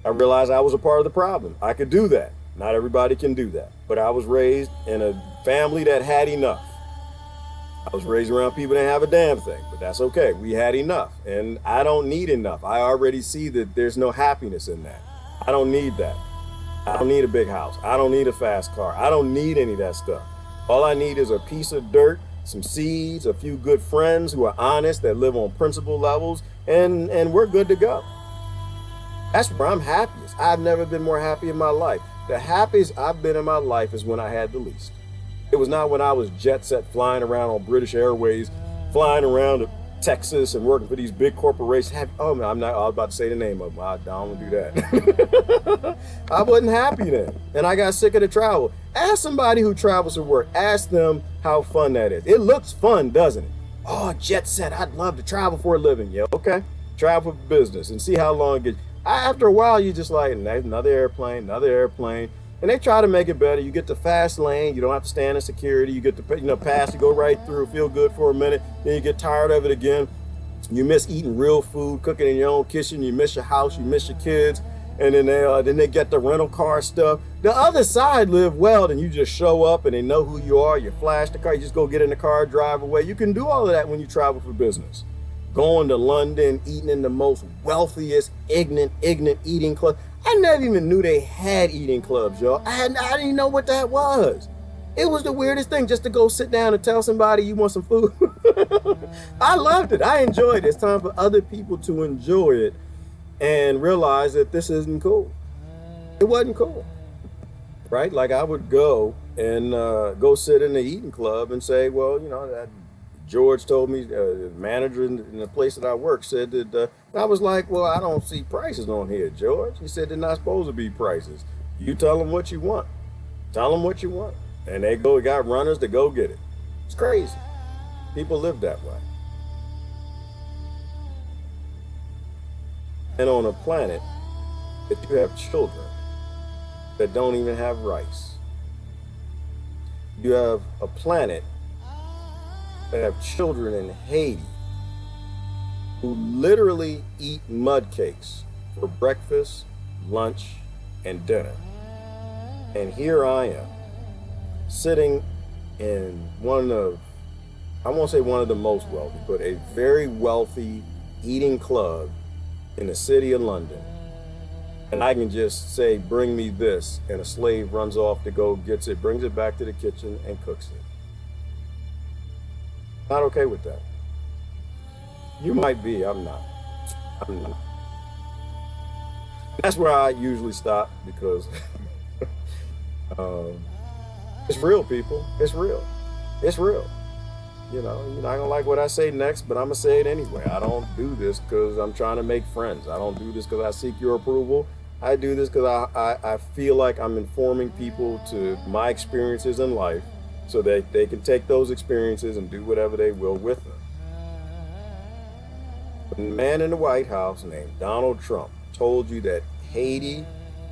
I realized I was a part of the problem. I could do that. Not everybody can do that. But I was raised in a family that had enough. I was raised around people that didn't have a damn thing, but that's okay. We had enough, and I don't need enough. I already see that there's no happiness in that. I don't need that. I don't need a big house. I don't need a fast car. I don't need any of that stuff. All I need is a piece of dirt, some seeds, a few good friends who are honest, that live on principle levels, and we're good to go. That's where I'm happiest. I've never been more happy in my life. The happiest I've been in my life is when I had the least. It was not when I was jet set flying around on British Airways, flying around to Texas and working for these big corporations. Oh man, I was about to say the name of them. I don't want to do that. I wasn't happy then, and I got sick of the travel. Ask somebody who travels to work. Ask them how fun that is. It looks fun, doesn't it? Oh, jet set. I'd love to travel for a living. Yeah, okay. Travel for business and see how long it gets. After a while, you just like, another airplane. And they try to make it better. You get the fast lane. You don't have to stand in security. You get to pass, you go right through, feel good for a minute. Then you get tired of it again. You miss eating real food, cooking in your own kitchen. You miss your house. You miss your kids. And then they get the rental car stuff. The other side live well. Then you just show up and they know who you are. You flash the car. You just go get in the car, drive away. You can do all of that when you travel for business. Going to London, eating in the most wealthiest, ignorant eating club. I never even knew they had eating clubs, y'all. I didn't even know what that was. It was the weirdest thing just to go sit down and tell somebody you want some food. I loved it. I enjoyed it. It's time for other people to enjoy it and realize that this isn't cool. It wasn't cool, right? Like I would go and go sit in the eating club and say, well, that George told me, the manager in the place that I work said that, I was like, well, I don't see prices on here, George. He said they're not supposed to be prices. You tell them what you want. Tell them what you want. And they got runners to go get it. It's crazy. People live that way. And on a planet, if you have children that don't even have rice, you have a planet that have children in Haiti who literally eat mud cakes for breakfast, lunch, and dinner. And here I am, sitting in I won't say one of the most wealthy, but a very wealthy eating club in the city of London. And I can just say, bring me this, and a slave runs off to go gets it, brings it back to the kitchen and cooks it. Not okay with that. You might be, I'm not. That's where I usually stop because it's real, people. It's real. You're not gonna like what I say next, but I'm gonna say it anyway. I don't do this because I'm trying to make friends. I don't do this because I seek your approval. I do this because I feel like I'm informing people to my experiences in life so that they can take those experiences and do whatever they will with them. A man in the White House named Donald Trump told you that Haiti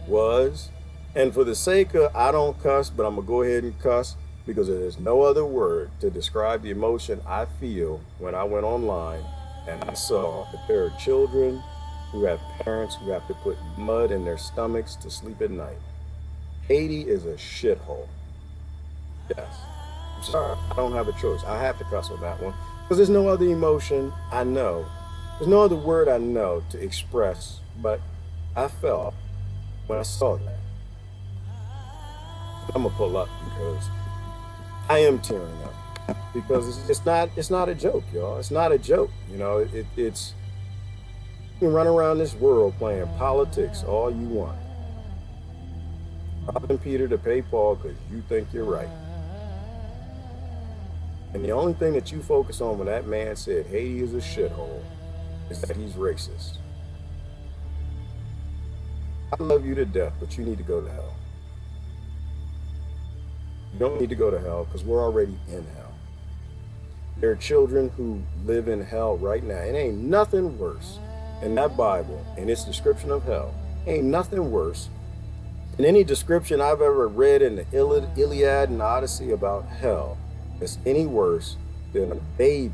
was, and for the sake of, I don't cuss, but I'm gonna go ahead and cuss because there's no other word to describe the emotion I feel when I went online and I saw that there are children who have parents who have to put mud in their stomachs to sleep at night. Haiti is a shithole. Yes. I'm sorry, I don't have a choice. I have to cuss on that one because there's no other emotion I know. There's no other word I know to express, but I felt when I saw that. I'm gonna pull up because I am tearing up because it's not a joke, y'all. It's not a joke. It's you can run around this world playing politics all you want, robbing Peter to pay Paul because you think you're right. And the only thing that you focus on when that man said Haiti is a shithole is that he's racist. I love you to death, but you need to go to hell. You don't need to go to hell because we're already in hell. There are children who live in hell right now. It ain't nothing worse in that Bible, in its description of hell. Ain't nothing worse than any description I've ever read in the Iliad and Odyssey about hell. It's any worse than a baby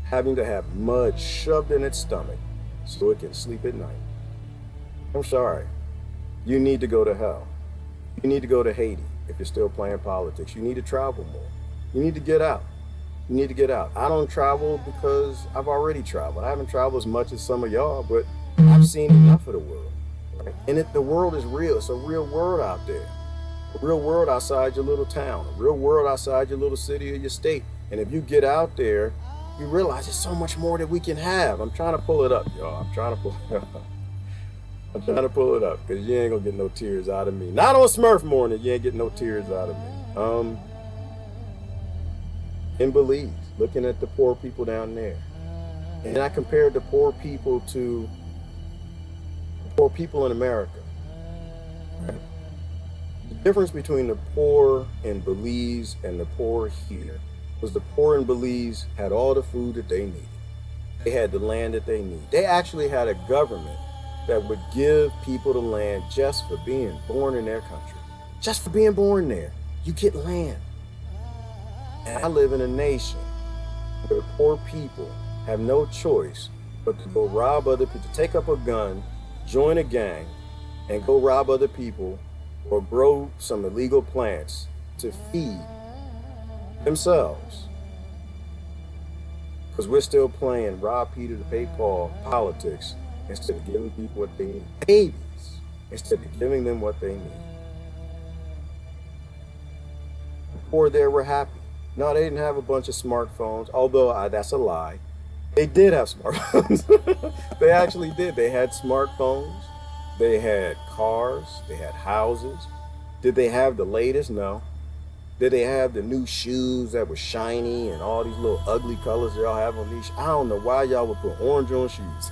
having to have mud shoved in its stomach so it can sleep at night. I'm sorry. You need to go to hell. You need to go to Haiti if you're still playing politics. You need to travel more. You need to get out. You need to get out. I don't travel because I've already traveled. I haven't traveled as much as some of y'all, but I've seen enough of the world. Right? And the world is real. It's a real world out there. A real world outside your little town. A real world outside your little city or your state. And if you get out there, you realize there's so much more that we can have. I'm trying to pull it up, y'all. I'm trying to pull it up. I'm trying to pull it up because you ain't gonna get no tears out of me. Not on Smurf morning, you ain't getting no tears out of me. In Belize, looking at the poor people down there. And I compared the poor people to the poor people in America. Right? The difference between the poor in Belize and the poor here was the poor in Belize had all the food that they needed. They had the land that they needed. They actually had a government that would give people the land just for being born in their country. Just for being born there, you get land. And I live in a nation where poor people have no choice but to go rob other people, to take up a gun, join a gang, and go rob other people or grow some illegal plants to feed themselves. Because we're still playing rob Peter to pay Paul politics instead of giving people what they need. Babies, instead of giving them what they need. The poor there were happy. No, they didn't have a bunch of smartphones, although that's a lie. They did have smartphones. They actually did. They had smartphones. They had cars. They had houses. Did they have the latest? No. Did they have the new shoes that were shiny and all these little ugly colors y'all have on these? I don't know why y'all would put orange on shoes.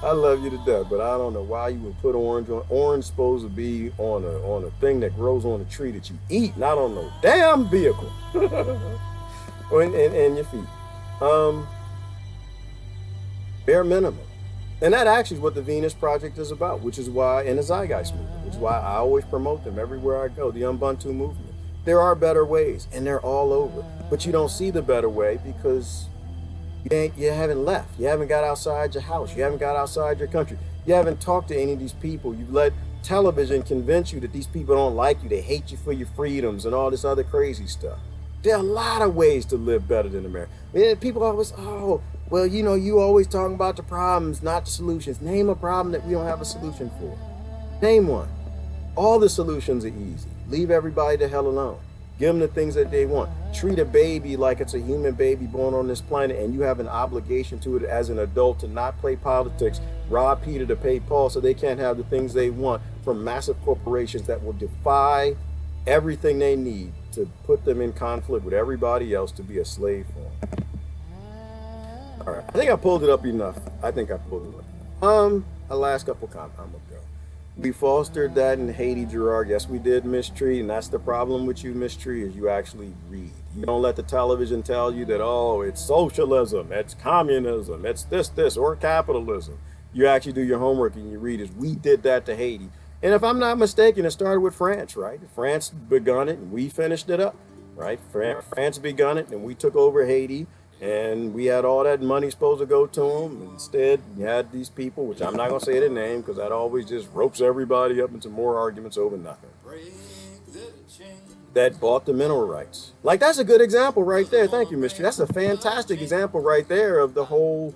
I love you to death, but I don't know why you would put orange on. Orange supposed to be on a thing that grows on a tree that you eat, not on no damn vehicle. and your feet. Bare minimum. And that actually is what the Venus Project is about, which is why, and the Zeitgeist movement, which is why I always promote them everywhere I go, the Ubuntu movement. There are better ways, and they're all over. But you don't see the better way because you haven't left. You haven't got outside your house. You haven't got outside your country. You haven't talked to any of these people. You've let television convince you that these people don't like you. They hate you for your freedoms and all this other crazy stuff. There are a lot of ways to live better than America. And people always, well, you always talking about the problems, not the solutions. Name a problem that we don't have a solution for. Name one. All the solutions are easy. Leave everybody the hell alone. Give them the things that they want. Treat a baby like it's a human baby born on this planet, and you have an obligation to it as an adult to not play politics, rob Peter to pay Paul so they can't have the things they want from massive corporations that will defy everything they need to put them in conflict with everybody else to be a slave for them. All right, I think I pulled it up enough. The last couple comments, I'm gonna go. We fostered that in Haiti, Gerard. Yes, we did, Miss Tree, and that's the problem with you, Miss Tree, is you actually read. You don't let the television tell you that, it's socialism, it's communism, it's this, or capitalism. You actually do your homework and you read it. We did that to Haiti. And if I'm not mistaken, it started with France, right? France begun it and we finished it up, right? France begun it and we took over Haiti. And we had all that money supposed to go to them. Instead, you had these people, which I'm not going to say their name because that always just ropes everybody up into more arguments over nothing, that bought the mineral rights. Like, that's a good example right there. Thank you, Mr. That's a fantastic example right there of the whole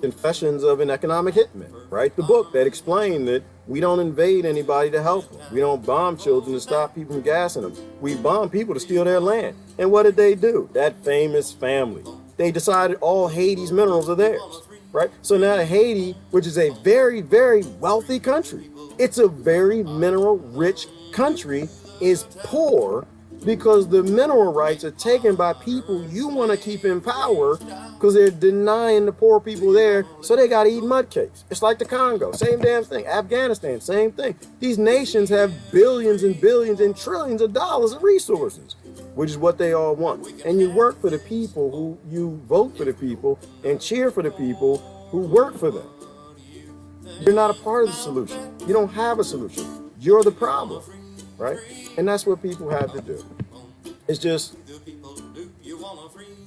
Confessions of an Economic Hitman, right? The book that explained that we don't invade anybody to help them. We don't bomb children to stop people from gassing them. We bomb people to steal their land. And what did they do? That famous family. They decided all Haiti's minerals are theirs, right? So now Haiti, which is a very, very wealthy country, it's a very mineral rich country, is poor because the mineral rights are taken by people you want to keep in power because they're denying the poor people there, so they got to eat mud cakes. It's like the Congo, same damn thing. Afghanistan, same thing. These nations have billions and billions and trillions of dollars of resources, which is what they all want. And you work for the people you vote for the people and cheer for the people who work for them. You're not a part of the solution. You don't have a solution. You're the problem, right? And that's what people have to do. It's just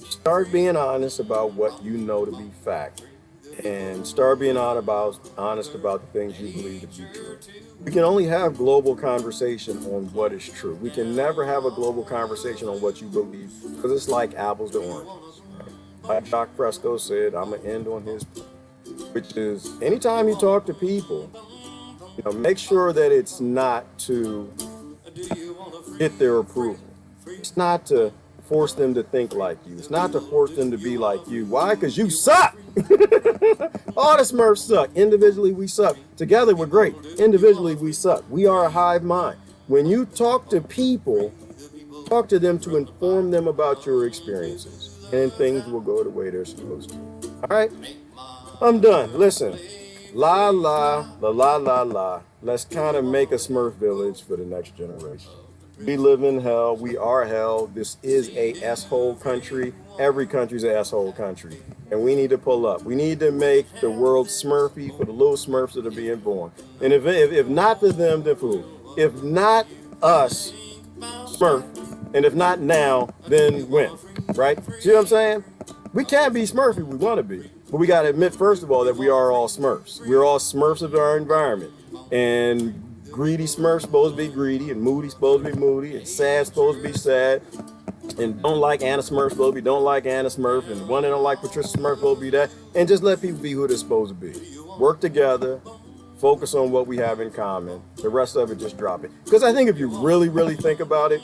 start being honest about what you know to be fact, and start being honest about the things you believe to be true. We can only have global conversation on what is true. We can never have a global conversation on what you believe because it's like apples to oranges. Right? Like Jacque Fresco said, I'm going to end on his point, which is anytime you talk to people, make sure that it's not to get their approval. It's not to force them to think like you. It's not to force them to be like you. Why? Because you suck. All the Smurfs suck. Individually, we suck. Together, we're great. Individually, we suck. We are a hive mind. When you talk to people, talk to them to inform them about your experiences, and things will go the way they're supposed to. All right? I'm done. Listen. La la, la la la la. Let's kind of make a Smurf village for the next generation. We live in hell. We are hell. This is a S-hole country. Every country's an S-hole country. And we need to pull up. We need to make the world Smurfy for the little Smurfs that are being born. And if not for them, then for who? If not us, Smurf, and if not now, then when? Right? See what I'm saying? We can't be Smurfy. We want to be. But we got to admit, first of all, that we are all Smurfs. We're all Smurfs of our environment. And greedy Smurf's supposed to be greedy, and moody supposed to be moody, and sad supposed to be sad, and don't like Anna Smurf supposed to be don't like Anna Smurf, and one that don't like Patricia Smurf supposed to be that, and just let people be who they're supposed to be. Work together, focus on what we have in common. The rest of it, just drop it. Because I think if you really, really think about it,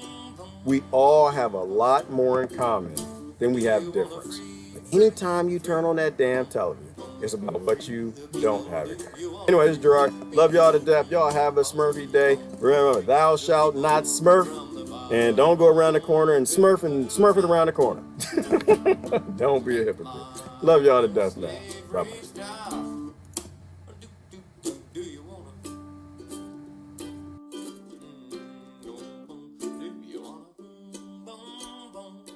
we all have a lot more in common than we have difference. But anytime you turn on that damn television, it's about what you don't have it. Anyway, this is Jacque. Love y'all to death. Y'all have a Smurfy day. Remember, thou shalt not Smurf. And don't go around the corner and Smurf it around the corner. Don't be a hypocrite. Love y'all to death now. Bye-bye.